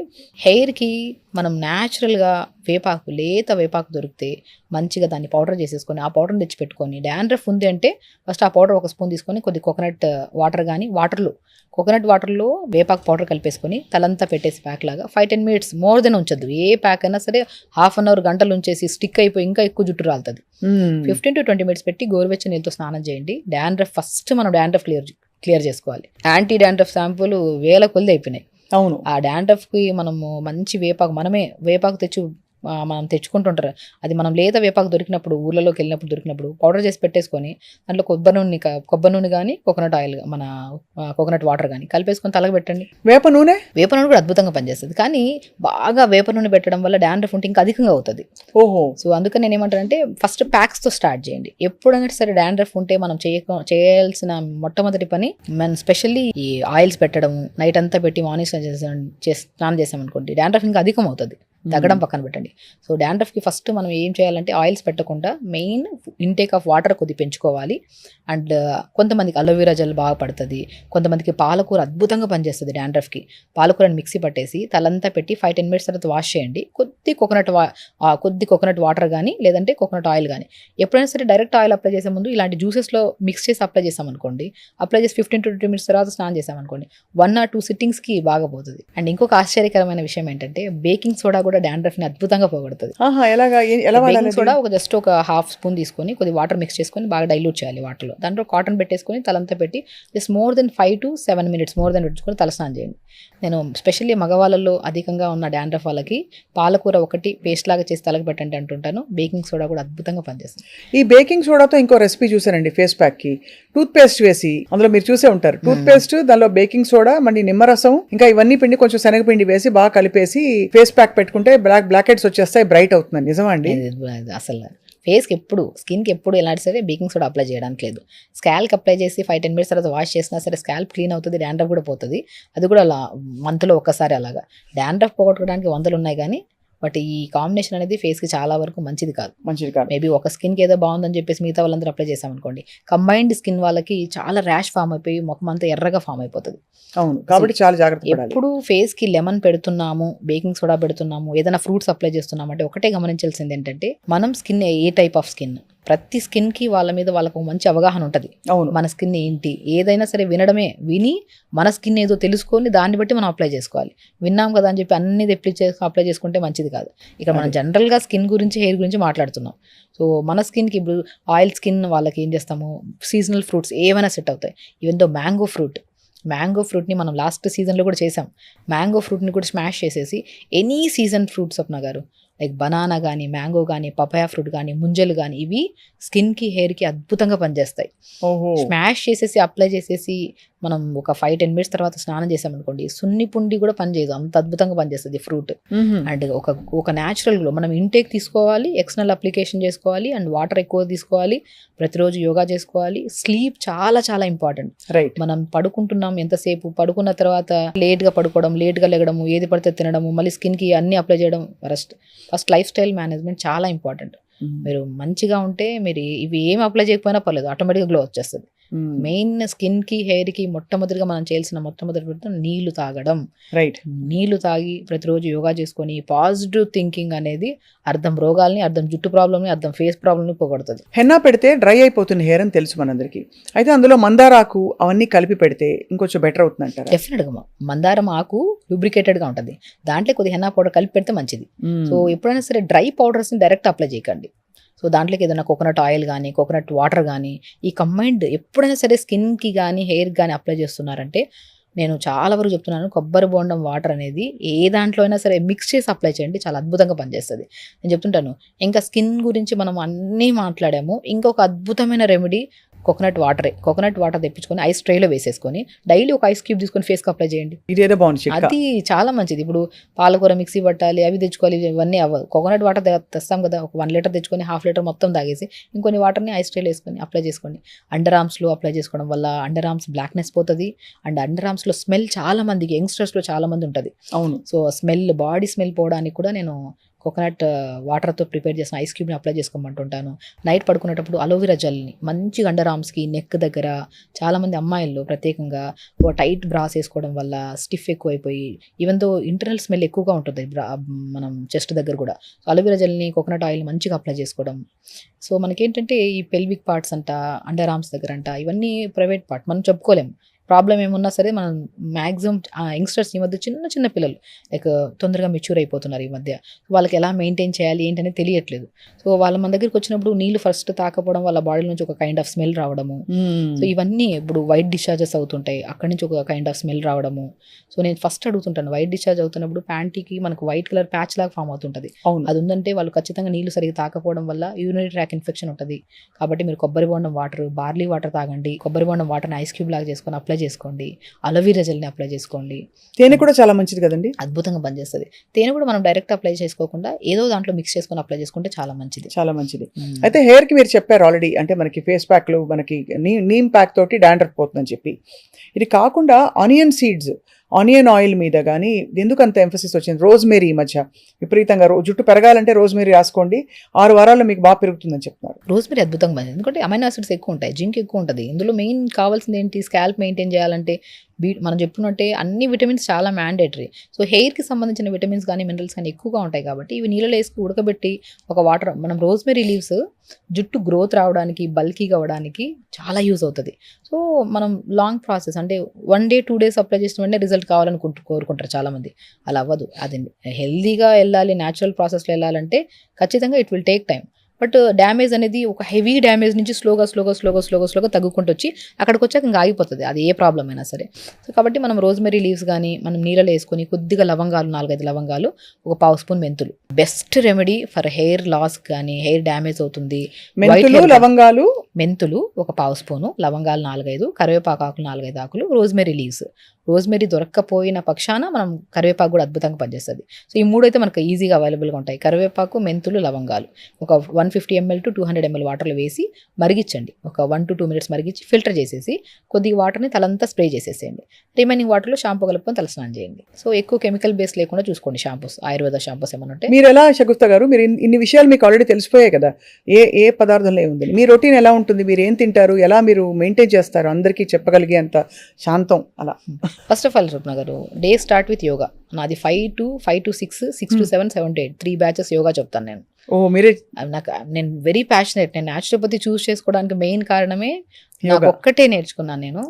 హెయిర్కి మనం న్యాచురల్గా వేపాకు, లేత వేపాకు దొరికితే మంచిగా దాన్ని పౌడర్ చేసేసుకొని, ఆ పౌడర్ని తెచ్చి పెట్టుకొని, డాండ్రఫ్ ఉంది అంటే ఫస్ట్ ఆ పౌడర్ ఒక స్పూన్ తీసుకొని కొద్ది కోకోనట్ వాటర్ కానీ, కోకోనట్ వాటర్లో వేపాకు పౌడర్ కలిపేసుకొని తలంతా పెట్టేసి ప్యాక్ లాగా 5-10 minutes మోర్ దెన్ ఉంచొద్దు. ఏ ప్యాక్ అయినా సరే 1/2 hour గంటలు ఉంచేసి స్టిక్ అయిపోయి ఇంకా ఎక్కువ జుట్టు రాలుతుంది. 15 to 20 minutes పెట్టి గోరువెచ్చని నీళ్ళతో స్నానం చేయండి. డాండ్రఫ్ ఫస్ట్ మనం డాండ్రఫ్ క్లియర్ చేసుకోవాలి. యాంటీ డాండ్రఫ్ షాంపూలు వేల కొద్ది అయిపోయినాయి. అవును, ఆ డాండ్రఫ్కి మనము మంచి వేపాకు, మనమే వేపాకు మనం తెచ్చుకుంటుంటారు. అది మనం లేత వేపాకు దొరికినప్పుడు, ఊళ్ళలోకి వెళ్ళినప్పుడు దొరికినప్పుడు పౌడర్ చేసి పెట్టేసుకొని దాంట్లో కొబ్బరి నూనె కానీ, కోకోనట్ ఆయిల్, మన కోకోనట్ వాటర్ కానీ కలిపేసుకొని తలకు పెట్టండి. వేప నూనె కూడా అద్భుతంగా పనిచేస్తుంది. కానీ బాగా వేప నూనె పెట్టడం వల్ల డాండ్రఫ్ ఉంటే ఇంకా అధికంగా అవుతుంది. ఓహో. సో అందుకని నేను ఏమంటానంటే ఫస్ట్ ప్యాక్స్తో స్టార్ట్ చేయండి. ఎప్పుడైనా సరే డాండ్రఫ్ ఉంటే మనం చేయాల్సిన మొట్టమొదటి పని, మనం స్పెషల్లీ ఈ ఆయిల్స్ పెట్టడం, నైట్ అంతా పెట్టి మార్నింగ్ స్నానం చేసామనుకోండి, డాండ్రఫ్ ఇంకా అధికం అవుతుంది. తగ్గడం పక్కన పెట్టండి. సో డాండ్రఫ్కి ఫస్ట్ మనం ఏం చేయాలంటే ఆయిల్స్ పెట్టకుండా మెయిన్ ఇంటేక్ ఆఫ్ వాటర్ కొద్ది పెంచుకోవాలి. అండ్ కొంతమందికి అలోవెరా జెల్ బాగా పడుతుంది, కొంతమందికి పాలకూర అద్భుతంగా పనిచేస్తుంది డాండ్రఫ్కి. పాలకూరని మిక్సీ పట్టేసి తలంతా పెట్టి 5-10 minutes తర్వాత వాష్ చేయండి. కొద్ది కోకోనట్ వాటర్ కానీ, లేదంటే కోకోనట్ ఆయిల్ కానీ. ఎప్పుడైనా సరే డైరెక్ట్ ఆయిల్ అప్లై చేసే ముందు ఇలాంటి జ్యూసెస్లో మిక్స్ చేసి అప్లై చేసామనుకోండి, అప్లై చేసి 15 to 20 minutes తర్వాత స్నానం చేసామనుకోండి, 1 or 2 sittings బాగా పోతుంది. అండ్ ఇంకొక ఆశ్చర్యకరమైన విషయం ఏంటంటే బేకింగ్ సోడా కూడా డాండ్రఫ్ని అద్భుతంగా పోగొడుతుంది. బేకింగ్ సోడా జస్ట్ ఒక 1/2 spoon తీసుకొని కొద్ది వాటర్ మిక్స్ చేసుకొని బాగా డైల్యూట్ చేయాలి వాటర్లో. దాంట్లో కాటన్ పెట్టేసుకొని తలంతా పెట్టి just more than 5 to 7 minutes పెట్టుకొని తలస్నానం చేయండి. నేను స్పెషల్లీ మగవాళ్ళలో అధికంగా ఉన్న డాండ్రఫ్ వాళ్ళకి పాలకూర ఒకటి పేస్ట్ లాగా చేసి తలకు పెట్టండి అంటుంటాను. బేకింగ్ సోడా కూడా అద్భుతంగా పనిచేస్తుంది. ఈ బేకింగ్ సోడాతో ఇంకో రెసిపీ చూసానండి, ఫేస్ ప్యాక్ కి టూత్ పేస్ట్ వేసి, అందులో మీరు చూసే ఉంటారు, టూత్ పేస్ట్, దానిలో బేకింగ్ సోడా, మళ్ళీ నిమ్మరసం, ఇంకా ఇవన్నీ పిండి, కొంచెం శనగపిండి వేసి బాగా కలిపేసి ఫేస్ ప్యాక్ పెట్టుకుంటే బ్లాక్ హెడ్స్ వచ్చేస్తాయి, బ్రైట్ అవుతుంది. నిజమా అండి? అసలు ఫేస్కి ఎప్పుడు స్కిన్కి ఎప్పుడు ఎలాంటి సరే బేకింగ్ సోడా అప్లై చేయడానికి లేదు. స్కాల్కి అప్లై చేసి 5-10 మినిట్స్ తర్వాత వాష్ చేసినా సరే స్కాల్ప్ క్లీన్ అవుతుంది, డాండ్రఫ్ కూడా పోతుంది. అది కూడా అలా మంత్లో ఒక్కసారి అలాగా. డాండ్రఫ్ పోగొట్టుకోవడానికి వందలు ఉన్నాయి కానీ బట్ ఈ కాంబినేషన్ అనేది ఫేస్కి చాలా వరకు మంచిది కాదు. మేబీ ఒక స్కిన్కి ఏదో బాగుందని చెప్పేసి మిగతా వాళ్ళందరూ అప్లై చేసామనుకోండి, కంబైన్డ్ స్కిన్ వాళ్ళకి చాలా ర్యాష్ ఫామ్ అయిపోయి ముఖం అంతా ఎర్రగా ఫామ్ అయిపోతుంది. అవును, కాబట్టి చాలా జాగ్రత్త పడాలి. ఎప్పుడు ఫేస్కి లెమన్ పెడుతున్నాము, బేకింగ్ సోడా పెడుతున్నాము, ఏదైనా ఫ్రూట్స్ అప్లై చేస్తున్నాము అంటే ఒకటే గమనించాల్సింది ఏంటంటే మనం skin A type of skin, ప్రతి స్కిన్కి వాళ్ళ మీద వాళ్ళకు మంచి అవగాహన ఉంటుంది. అవును, మన స్కిన్ ఏంటి, ఏదైనా సరే వినడమే, విని మన స్కిన్ ఏదో తెలుసుకొని దాన్ని బట్టి మనం అప్లై చేసుకోవాలి. విన్నాం కదా అని చెప్పి అన్ని అప్లై చేసుకుంటే మంచిది కాదు. ఇక్కడ మనం జనరల్గా స్కిన్ గురించి, హెయిర్ గురించి మాట్లాడుతున్నాం. సో మన స్కిన్కి ఇప్పుడు ఆయిల్ స్కిన్ వాళ్ళకి ఏం చేస్తాము, సీజనల్ ఫ్రూట్స్ ఏమైనా సెట్ అవుతాయి. ఈవెన్ దో మ్యాంగో ఫ్రూట్ని మనం లాస్ట్ సీజన్లో కూడా చేసాం. మ్యాంగో ఫ్రూట్ని కూడా స్మాష్ చేసేసి ఎనీ సీజన్ ఫ్రూట్స్ స్వప్న గారు, లైక్ బనానా కానీ, మ్యాంగో కానీ, పపాయా ఫ్రూట్ కానీ, ముంజలు కానీ, ఇవి స్కిన్కి, హెయిర్కి అద్భుతంగా పనిచేస్తాయి. స్మాష్ చేసేసి అప్లై చేసేసి మనం ఒక 5-10 మినిట్స్ తర్వాత స్నానం చేసామనుకోండి, సున్ని పుండి కూడా పనిచేయదు, అంత అద్భుతంగా పనిచేస్తుంది ఫ్రూట్. అండ్ ఒక న్యాచురల్ గ్లో మనం ఇంటేక్ తీసుకోవాలి, ఎక్స్టర్నల్ అప్లికేషన్ చేసుకోవాలి, అండ్ వాటర్ ఎక్కువ తీసుకోవాలి, ప్రతిరోజు యోగా చేసుకోవాలి. స్లీప్ చాలా చాలా ఇంపార్టెంట్. రైట్, మనం పడుకుంటున్నాం ఎంతసేపు, పడుకున్న తర్వాత లేట్గా పడుకోవడం, లేట్గా లెగడము, ఏది పడితే తినడము, మళ్ళీ స్కిన్కి అన్నీ అప్లై చేయడం, ఫస్ట్ లైఫ్ స్టైల్ మేనేజ్మెంట్ చాలా ఇంపార్టెంట్. మీరు మంచిగా ఉంటే మీరు ఇవి ఏమి అప్లై చేయకపోయినా పర్లేదు, ఆటోమేటిక్గా గ్లో వచ్చేస్తుంది. మెయిన్ స్కిన్కి, హెయిర్కి మొట్టమొదటిగా మనం చేయాల్సిన మొట్టమొదటి నీళ్లు తాగడం. రైట్, నీళ్లు తాగి ప్రతిరోజు యోగా చేసుకొని పాజిటివ్ థింకింగ్ అనేది అర్థం రోగాల్ని, అర్థం జుట్టు ప్రాబ్లమ్ని, అర్థం ఫేస్ ప్రాబ్లమ్ని పోగొడుతుంది. హెన్నా పెడితే డ్రై అయిపోతుంది హెయిర్ అని తెలుసు మనందరికీ. అయితే అందులో మందారాకు అవన్నీ కలిపి పెడితే ఇంకొంచెం బెటర్ అవుతుంది అంటారా? డెఫినెట్గా మందారం ఆకు లూబ్రికేటెడ్గా ఉంటుంది, దాంట్లో కొద్దిగా హెన్నా పౌడర్ కలిపి పెడితే మంచిది. సో ఎప్పుడైనా సరే డ్రై పౌడర్స్ని డైరెక్ట్ అప్లై చేయకండి. సో దాంట్లోకి ఏదైనా కోకోనట్ ఆయిల్ కానీ, కోకోనట్ వాటర్ కానీ, ఈ కంబైన్డ్ ఎప్పుడైనా సరే స్కిన్కి కానీ, హెయిర్కి కానీ అప్లై చేస్తున్నారంటే నేను చాలా వరకు చెప్తున్నాను, కొబ్బరి బోండం వాటర్ అనేది ఏ దాంట్లో అయినా సరే మిక్స్ చేసి అప్లై చేయండి, చాలా అద్భుతంగా పనిచేస్తుంది. నేను చెప్తుంటాను, ఇంకా స్కిన్ గురించి మనం అన్నీ మాట్లాడాము. ఇంకొక అద్భుతమైన రెమెడీ కోకోనట్ వాటర్ తెప్పించుకొని ఐస్ ట్రేలో వేసేసుకొని డైలీ ఒక ఐస్ క్యూబ్ తీసుకొని ఫేస్కి అప్లై చేయండి. ఇదేదో బాగుంది, అది చాలా మంచిది. ఇప్పుడు పాలకూర మిక్సీ పట్టాలి, అవి తెచ్చుకోవాలి, ఇవన్నీ అవ్వదు. కోకోనట్ వాటర్ తెస్తాం కదా, ఒక 1 లీటర్ తెచ్చుకొని 1/2 లీటర్ మొత్తం తాగేసి ఇంకొన్ని వాటర్ని ఐస్ ట్రేలో వేసుకొని అప్లై చేసుకోండి. అండర్ ఆర్మ్స్లో అప్లై చేసుకోవడం వల్ల అండర్ ఆర్మ్స్ బ్లాక్నెస్ పోతుంది. అండ్ అండర్ ఆర్మ్స్లో స్మెల్ చాలా మందికి, యంగ్స్టర్స్లో చాలా మంది ఉంటుంది. అవును, సో బాడీ స్మెల్ పోవడానికి కూడా నేను కోకోనట్ వాటర్తో ప్రిపేర్ చేసిన ఐస్ క్యూబ్ని అప్లై చేసుకోమంటుంటాను. నైట్ పడుకునేటప్పుడు అలోవెరా జెల్ని మంచిగా అండర్ ఆర్మ్స్కి, నెక్ దగ్గర, చాలామంది అమ్మాయిల్లో ప్రత్యేకంగా టైట్ బ్రాస్ వేసుకోవడం వల్ల స్టిఫ్ ఎక్కువైపోయి ఈవెన్ దో ఇంటర్నల్ స్మెల్ ఎక్కువగా ఉంటుంది మనం చెస్ట్ దగ్గర కూడా. అలోవెరా జెల్ని, కోకోనట్ ఆయిల్ మంచిగా అప్లై చేసుకోవడం. సో మనకేంటంటే ఈ పెల్విక్ పార్ట్స్ అంట, అండర్ ఆర్మ్స్ దగ్గర అంట, ఇవన్నీ ప్రైవేట్ పార్ట్, మనం చెప్పుకోలేము. ప్రాబ్లం ఏమున్నా సరే మనం మ్యాక్సిమం యంగ్స్టర్స్ ఈ మధ్య చిన్న పిల్లలు లైక్ తొందరగా మెచ్యూర్ అయిపోతున్నారు ఈ మధ్య. వాళ్ళకి ఎలా మెయింటైన్ చేయాలి ఏంటనేది తెలియట్లేదు. సో వాళ్ళ మన దగ్గరికి వచ్చినప్పుడు నీళ్ళు ఫస్ట్ తాకపోవడం, వాళ్ళ బాడీ నుంచి ఒక కైండ్ ఆఫ్ స్మెల్ రావడము. సో ఇవన్నీ ఇప్పుడు వైట్ డిశ్చార్జెస్ అవుతుంటాయి, అక్కడి నుంచి ఒక కైండ్ ఆఫ్ స్మెల్ రావడము. సో నేను ఫస్ట్ అడుగుతుంటాను, వైట్ డిశ్చార్జ్ అవుతున్నప్పుడు ప్యాంటీకి మనకు వైట్ కలర్ ప్యాచ్ లాగా ఫామ్ అవుతుంటుంది. అది ఉందంటే వాళ్ళు ఖచ్చితంగా నీళ్ళు సరిగ్గా తాకపోవడం వల్ల యూరినరీ ట్రాక్ ఇన్ఫెక్షన్ ఉంటుంది. కాబట్టి మీరు కొబ్బరి బోండం వాటర్, బార్లీ వాటర్ తాగండి. కొబ్బరి బోండం వాటర్ని ఐస్ క్యూబ్ లాగా చేసుకొని అప్లై చేసుకోండి. అలోవెరా జెల్ని అప్లై చేసుకోండి. తేనె కూడా చాలా మంచిది కదండి, అద్భుతంగా పనిచేస్తుంది. తేనె కూడా మనం డైరెక్ట్ అప్లై చేసుకోకుండా ఏదో దాంట్లో మిక్స్ చేసుకొని అప్లై చేసుకుంటే చాలా మంచిది. చాలా మంచిది. అయితే హెయిర్ కి మీరు చెప్పారు ఆల్రెడీ, అంటే మనకి ఫేస్ ప్యాక్లు, మనకి నీమ్ ప్యాక్ తోటి డాండ్రఫ్ పోతుందని చెప్పి. ఇది కాకుండా ఆనియన్ సీడ్స్, ఆనియన్ ఆయిల్ మీద కానీ ఎందుకు అంత ఎంఫసిస్ వచ్చింది? రోజ్మేరీ ఈ మధ్య విపరీతంగా జుట్టు పెరగాలంటే రోజ్మేరీ రాసుకోండి, 6 వారాల్లో మీకు బాగా పెరుగుతుందని చెప్తున్నారు. రోజ్మేరీ అద్భుతంగా పనిచేస్తుంది, ఎందుకంటే అమైనో ఆసిడ్స్ ఎక్కువ ఉంటాయి, జింక్ ఎక్కువ ఉంటుంది. ఇందులో మెయిన్ కావాల్సింది ఏంటి, స్కాల్ప్ మెయింటైన్ చేయాలంటే మనం చెప్పుకున్నట్టే అన్ని విటమిన్స్ చాలా మ్యాండేటరీ. సో హెయిర్కి సంబంధించిన విటమిన్స్ కానీ, మినరల్స్ కానీ ఎక్కువగా ఉంటాయి. కాబట్టి ఇవి నీళ్ళలో వేసి ఉడకబెట్టి ఒక వాటర్, మనం రోజ్మేరీ లీవ్స్ జుట్టు గ్రోత్ రావడానికి, బల్కీగా అవ్వడానికి చాలా యూజ్ అవుతుంది. సో మనం లాంగ్ ప్రాసెస్ అంటే 1 day 2 days అప్లై చేసిన వెంటనే రిజల్ట్ కావాలని కోరుకుంటారు చాలామంది. అలా అవ్వదు. అది హెల్దీగా వెళ్ళాలి, న్యాచురల్ ప్రాసెస్లో వెళ్ళాలంటే ఖచ్చితంగా it will take time. But damage అనేది ఒక హెవీ డ్యామేజ్ నుంచి స్లోగా తగ్గుకుంటూ వచ్చి అక్కడికి వచ్చాక ఇంకా ఆగిపోతుంది, అది ఏ ప్రాబ్లం అయినా సరే. సో కాబట్టి మనం రోజ్మెరీ లీవ్స్ కానీ మనం నీళ్ళలో వేసుకొని కొద్దిగా లవంగాలు, 4-5 లవంగాలు, ఒక 1/2 స్పూన్ మెంతులు, best remedy for hair loss కానీ, హెయిర్ డ్యామేజ్ అవుతుంది. లవంగాలు, మెంతులు ఒక 1/2 స్పూను, లవంగాలు 4-5, కరివేపాకు ఆకులు 4-5 ఆకులు, రోజ్మెరీ లీవ్స్. రోజ్మెరీ దొరక్కపోయిన పక్షాన మనం కరివేపాకు కూడా అద్భుతంగా పనిచేస్తుంది. సో ఈ 3 అయితే మనకు ఈజీగా అవైలబుల్గా ఉంటాయి, కరివేపాకు, మెంతులు, లవంగాలు. ఒక 1 150 ml to 200 ml వాటర్లో వేసి మరిగించండి. ఒక 1 to 2 minutes మరిగించి ఫిల్టర్ చేసేసి కొద్దిగా వాటర్ని తలంతా స్ప్రే చేసేసేయండి. రిమైనింగ్ వాటర్లో షాంపూ కలుపుకొని తలస్నానం చేయండి. సో ఎక్కువ కెమికల్ బేస్ లేకుండా చూసుకోండి. షాంపూస్, ఆయుర్వేద షాంపూస్ ఏమైనా ఉంటే. మీరు ఎలా షగుఫ్తా గారు, మీరు ఇన్ని విషయాలు మీకు ఆల్రెడీ తెలిసిపోయాయి కదా, ఏ పదార్థంలో ఏముంది, మీ రొటీన్ ఎలా ఉంటుంది, మీరు ఏం తింటారు, ఎలా మీరు మెయింటైన్ చేస్తారు, అందరికీ చెప్పగలిగే అంత శాంతం అలా? ఫస్ట్ ఆఫ్ ఆల్ స్వప్న గారు, డే స్టార్ట్ విత్ యోగా. నాది 5 to 6, 6 to 7, 7 to 8 3 batches yoga చెప్తాను నేను. మీరే? నేను వెరీ ప్యాషనేట్. నేను న్యాచురోపతి చూస్ చేసుకోవడానికి మెయిన్ కారణమే నాకు ఒక్కటే నేర్చుకున్నాను నేను,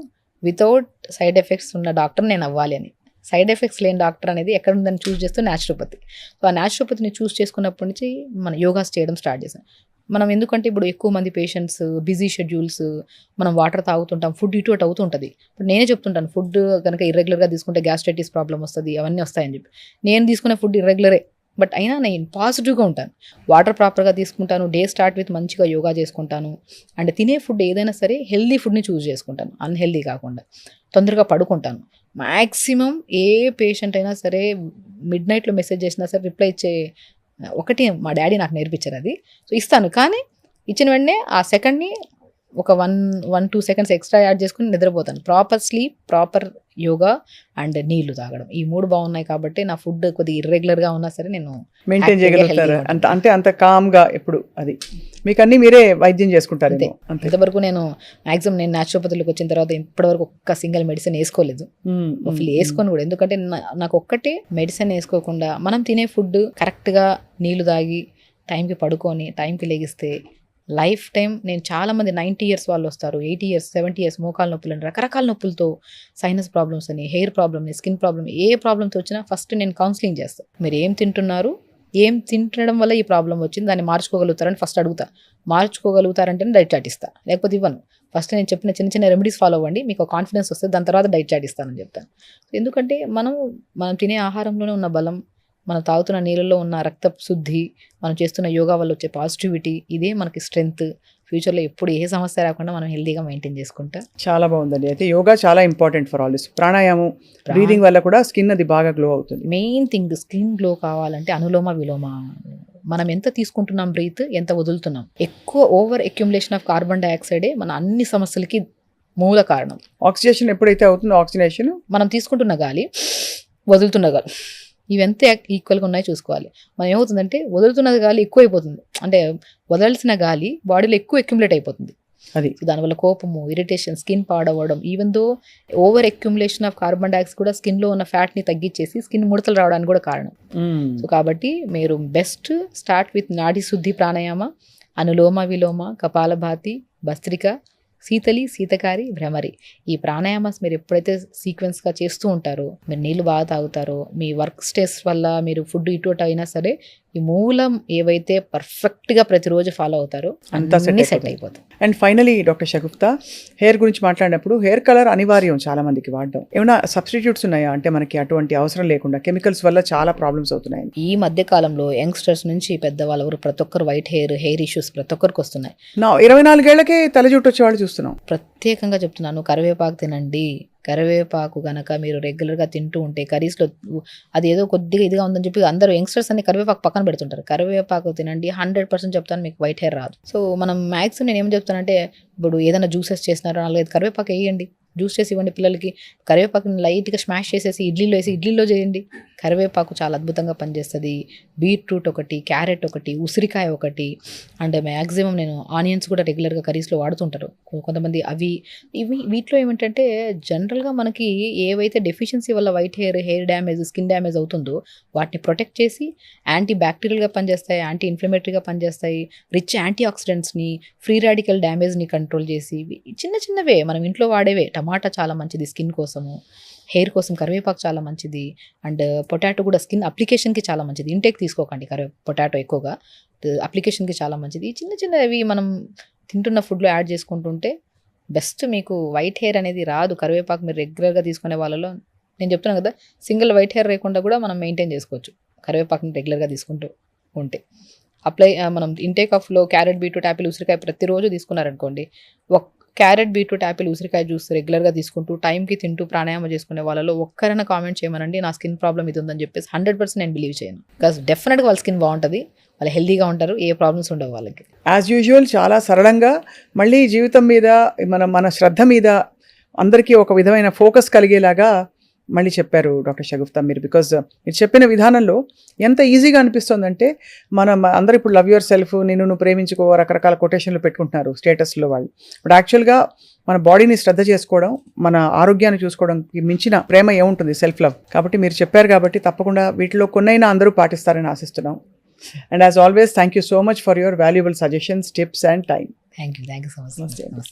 వితౌట్ సైడ్ ఎఫెక్ట్స్ ఉన్న డాక్టర్ నేను అవ్వాలి అని. సైడ్ ఎఫెక్ట్స్ లేని డాక్టర్ అనేది ఎక్కడ ఉందని చూస్ చేస్తూ న్యాచురోపతి. సో ఆ న్యాచురోపతిని చూస్ చేసుకున్నప్పటి నుంచి మనం యోగాస్ చేయడం స్టార్ట్ చేశాను. మనం ఎందుకంటే ఇప్పుడు ఎక్కువ మంది పేషెంట్స్, బిజీ షెడ్యూల్స్, మనం వాటర్ తాగుతుంటాం, ఫుడ్ ఇటు అటు అవుతూ ఉంటుంది. ఇప్పుడు నేనే చెప్తుంటాను, ఫుడ్ కనుక ఇర్రెగ్యులర్గా తీసుకుంటే గ్యాస్ట్రైటిస్ ప్రాబ్లం వస్తుంది, అవన్నీ వస్తాయని చెప్పి. నేను తీసుకునే ఫుడ్ ఇర్రెగ్యులరే, బట్ అయినా నేను పాజిటివ్గా ఉంటాను. వాటర్ ప్రాపర్గా తీసుకుంటాను, డే స్టార్ట్ విత్ మంచిగా యోగా చేసుకుంటాను. అండ్ తినే ఫుడ్ ఏదైనా సరే హెల్దీ ఫుడ్ని చూస్ చేసుకుంటాను, అన్హెల్దీ కాకుండా. తొందరగా పడుకుంటాను. మ్యాక్సిమం ఏ పేషెంట్ అయినా సరే మిడ్ నైట్లో మెసేజ్ చేసినా సరే రిప్లై ఇచ్చే ఒకటి మా డాడీ నాకు నేర్పించారు అది. సో ఇస్తాను, కానీ ఇచ్చిన వెంటనే ఆ సెకండ్ని ఒక 1-2 seconds ఎక్స్ట్రా యాడ్ చేసుకుని నిద్రపోతాను. Proper sleep, proper yoga and నీళ్లు తాగడం, ఈ 3 బాగున్నాయి కాబట్టి నా ఫుడ్ కొద్దిగా ఇర్రెగ్యులర్గా ఉన్నా సరే నేను మెయింటైన్ చేయగలుగుతారు. అంటే అంత కామ్గా ఎప్పుడు అది మీకు అన్ని మీరే వైద్యం చేసుకుంటారు? ఇంతవరకు నేను మ్యాక్సిమం నేను న్యాచురోపతిలోకి వచ్చిన తర్వాత ఇప్పటివరకు ఒక్క సింగిల్ మెడిసిన్ వేసుకోలేదు, వేసుకొని కూడా. ఎందుకంటే నాకు ఒక్కటే మెడిసిన్ వేసుకోకుండా మనం తినే ఫుడ్ కరెక్ట్గా, నీళ్లు తాగి, టైంకి పడుకొని టైంకి లెగిస్తే లైఫ్ టైం. నేను చాలామంది 90 years వాళ్ళు వస్తారు, 80 years, 70 years మోకాల నొప్పులు అని, రకరకాల నొప్పులతో, సైనస్ ప్రాబ్లమ్స్ అని, హెయిర్ ప్రాబ్లమ్ అని, స్కిన్ ప్రాబ్లమ్, ఏ ప్రాబ్లమ్తో వచ్చినా ఫస్ట్ నేను కౌన్సిలింగ్ చేస్తాను. మీరు ఏం తింటున్నారు, ఏం తింటడం వల్ల ఈ ప్రాబ్లం వచ్చింది, దాన్ని మార్చుకోగలుగుతారని ఫస్ట్ అడుగుతా. మార్చుకోగలుగుతారంటే డైట్ చార్ట్ ఇస్తాను, లేకపోతే ఇవ్వను. ఫస్ట్ నేను చెప్పిన చిన్న చిన్న రెమెడీస్ ఫాలో అవ్వండి, మీకు కాన్ఫిడెన్స్ వస్తుంది, దాని తర్వాత డైట్ చార్ట్ ఇస్తానని చెప్తాను. ఎందుకంటే మనం తినే ఆహారంలోనే ఉన్న బలం, మనం తాగుతున్న నీళ్ళలో ఉన్న రక్త శుద్ధి, మనం చేస్తున్న యోగా వల్ల వచ్చే పాజిటివిటీ, ఇదే మనకి స్ట్రెంగ్త్. ఫ్యూచర్లో ఎప్పుడు ఏ సమస్య రాకుండా మనం హెల్తీగా మెయింటైన్ చేసుకుంటా. చాలా బాగుందండి. అయితే యోగా చాలా ఇంపార్టెంట్ ఫర్ ఆల్ దిస్. ప్రాణాయామం, బ్రీదింగ్ వల్ల కూడా స్కిన్ అది బాగా గ్లో అవుతుంది. మెయిన్ థింగ్, స్కిన్ గ్లో కావాలంటే అనులోమ విలోమ. మనం ఎంత తీసుకుంటున్నాం బ్రీత్, ఎంత వదులుతున్నాం. ఎక్కువ ఓవర్ అక్యుములేషన్ ఆఫ్ కార్బన్ డైఆక్సైడే మన అన్ని సమస్యలకి మూల కారణం. ఆక్సిజనేషన్ ఎప్పుడైతే అవుతుందో, ఆక్సిజనేషన్ మనం తీసుకుంటున్న గాలి, వదులుతున్న గాలి, ఇవెంత ఈక్వల్గా ఉన్నాయో చూసుకోవాలి. మనం ఏమవుతుందంటే వదులుతున్నది గాలి ఎక్కువ అయిపోతుంది, అంటే వదలాల్సిన గాలి బాడీలో ఎక్కువ అక్యుములేట్ అయిపోతుంది. అది దానివల్ల కోపము, ఇరిటేషన్, స్కిన్ పాడవడం. Even though over accumulation of carbon dioxide కూడా స్కిన్లో ఉన్న ఫ్యాట్ని తగ్గించేసి స్కిన్ ముడతలు రావడానికి కూడా కారణం. సో కాబట్టి మీరు బెస్ట్ స్టార్ట్ విత్ నాడీ శుద్ధి ప్రాణాయామ, అనులోమ విలోమ, కపాలభాతి, భస్త్రిక, శీతలి, శీతకారి, భ్రమరి. ఈ ప్రాణాయామాస్ మీరు ఎప్పుడైతే సీక్వెన్స్గా చేస్తూ ఉంటారో, మీరు నీళ్ళు బాగా తాగుతారో, మీ వర్క్ స్ట్రెస్ వల్ల మీరు ఫుడ్ ఇటు అయినా సరే ఈ మూలం ఏవైతే పర్ఫెక్ట్గా ప్రతిరోజు ఫాలో అవుతారో అంతా సెట్ అయిపోతుంది. And finally doctor Shagufta, hair గురించి మాట్లాడినప్పుడు హెయిర్ కలర్ అనివార్యం చాలా మందికి వాడడం. ఏమైనా సబ్స్టిట్యూట్స్ ఉన్నాయా, అంటే మనకి అటువంటి అవసరం లేకుండా? కెమికల్స్ వల్ల చాలా ప్రాబ్లమ్స్ అవుతున్నాయి ఈ మధ్య కాలంలో. యంగ్స్టర్స్ నుంచి పెద్దవాళ్ళ వరకు ప్రతి ఒక్కరు వైట్ హెయిర్ ఇష్యూస్ ప్రతి ఒక్కరికి వస్తున్నాయి. 24 ఏళ్లకే తల జుట్టు వచ్చేవాళ్ళు చూస్తున్నాం. ప్రత్యేకంగా చెప్తున్నాను, కరివేపాకు తినండి. కరివేపాకు కనుక మీరు రెగ్యులర్గా తింటూ ఉంటే, కర్రీస్లో అది ఏదో కొద్దిగా ఇదిగా ఉందని చెప్పి అందరూ యంగ్స్టర్స్ అన్ని కరివేపాకు పక్కన పెడుతుంటారు. కరివేపాకు తినండి, 100% చెప్తాను మీకు వైట్ హెయిర్ రాదు. సో మనం మ్యాక్సిమం నేను ఏం చెప్తానంటే, ఇప్పుడు ఏదైనా జ్యూసెస్ చేసినారో 4-5 కరివేపాకు వేయండి, జ్యూస్ చేసి ఇవ్వండి పిల్లలకి. కరివేపాకుని లైట్గా స్మాష్ చేసేసి ఇడ్లీలో చేయండి. కరివేపాకు చాలా అద్భుతంగా పనిచేస్తుంది. బీట్రూట్ ఒకటి, క్యారెట్ ఒకటి, ఉసిరికాయ ఒకటి, అండ్ మ్యాక్సిమం నేను ఆనియన్స్ కూడా రెగ్యులర్గా కర్రీస్లో వాడుతుంటారు కొంతమంది. వీటిలో ఏమిటంటే జనరల్గా మనకి ఏవైతే డెఫిషియన్సీ వల్ల white hair damage, skin damage అవుతుందో వాటిని ప్రొటెక్ట్ చేసి యాంటీ బ్యాక్టీరియల్గా పనిచేస్తాయి, యాంటీ ఇన్ఫ్లమేటరీగా పనిచేస్తాయి, రిచ్ యాంటీ ఆక్సిడెంట్స్ని, ఫ్రీ రాడికల్ డ్యామేజ్ని కంట్రోల్ చేసి, చిన్నవే మనం ఇంట్లో వాడేవే. టమాటా చాలా మంచిది స్కిన్ కోసము, హెయిర్ కోసం కరివేపాకు చాలా మంచిది. అండ్ పొటాటో కూడా స్కిన్ అప్లికేషన్కి చాలా మంచిది. ఇంటేక్ తీసుకోకండి పొటాటో ఎక్కువగా, అప్లికేషన్కి చాలా మంచిది. చిన్నవి మనం తింటున్న ఫుడ్లో యాడ్ చేసుకుంటుంటే బెస్ట్. మీకు వైట్ హెయిర్ అనేది రాదు. కరివేపాకు మీరు రెగ్యులర్గా తీసుకునే వాళ్ళలో నేను చెప్తున్నాను కదా, సింగిల్ వైట్ హెయిర్ లేకుండా కూడా మనం మెయింటైన్ చేసుకోవచ్చు కరివేపాకుని రెగ్యులర్గా తీసుకుంటూ ఉంటే. మనం ఇంటేక్ ఆఫ్లో క్యారెట్, బీట్రూట్, యాపిల్, ఉసిరికాయ ప్రతిరోజు తీసుకున్నారనుకోండి, క్యారెట్, బీట్రూట్, యాపిల్, ఉసిరికాయ జ్యూస్ రెగ్యులర్గా తీసుకుంటూ టైంకి తింటూ ప్రాణాయామం చేసుకునే వాళ్ళలో ఒక్కరైనా కామెంట్ చేయమనండి, నా స్కిన్ ప్రాబ్లం ఇది ఉందని చెప్పేసి 100% నేను బిలీవ్ చేయను. బికాస్ డెఫినెట్గా వాళ్ళ స్కిన్ బాగుంటుంది. వాళ్ళు హెల్దీగా ఉంటారు, ఏ ప్రాబ్లమ్స్ ఉండవు వాళ్ళకి. యాజ్ యూజువల్ చాలా సరళంగా మళ్ళీ జీవితం మీద మన శ్రద్ధ మీద అందరికీ ఒక విధమైన ఫోకస్ కలిగేలాగా మళ్ళీ చెప్పారు డాక్టర్ షగుఫ్తా మీరు. బికాజ్ మీరు చెప్పిన విధానంలో ఎంత ఈజీగా అనిపిస్తుందంటే అందరూ ఇప్పుడు లవ్ యువర్ సెల్ఫ్, నువ్వు ప్రేమించుకో, రకరకాల కొటేషన్లు పెట్టుకుంటున్నారు స్టేటస్లో వాళ్ళు. బట్ యాక్చువల్గా మన బాడీని శ్రద్ధ చేసుకోవడం, మన ఆరోగ్యాన్ని చూసుకోవడానికి మించిన ప్రేమ ఏముంటుంది, సెల్ఫ్ లవ్. కాబట్టి మీరు చెప్పారు కాబట్టి తప్పకుండా వీటిలో కొన్నైనా అందరూ పాటిస్తారని ఆశిస్తున్నాం. And as always thank you so much for your valuable suggestions, tips and time. Thank you so much.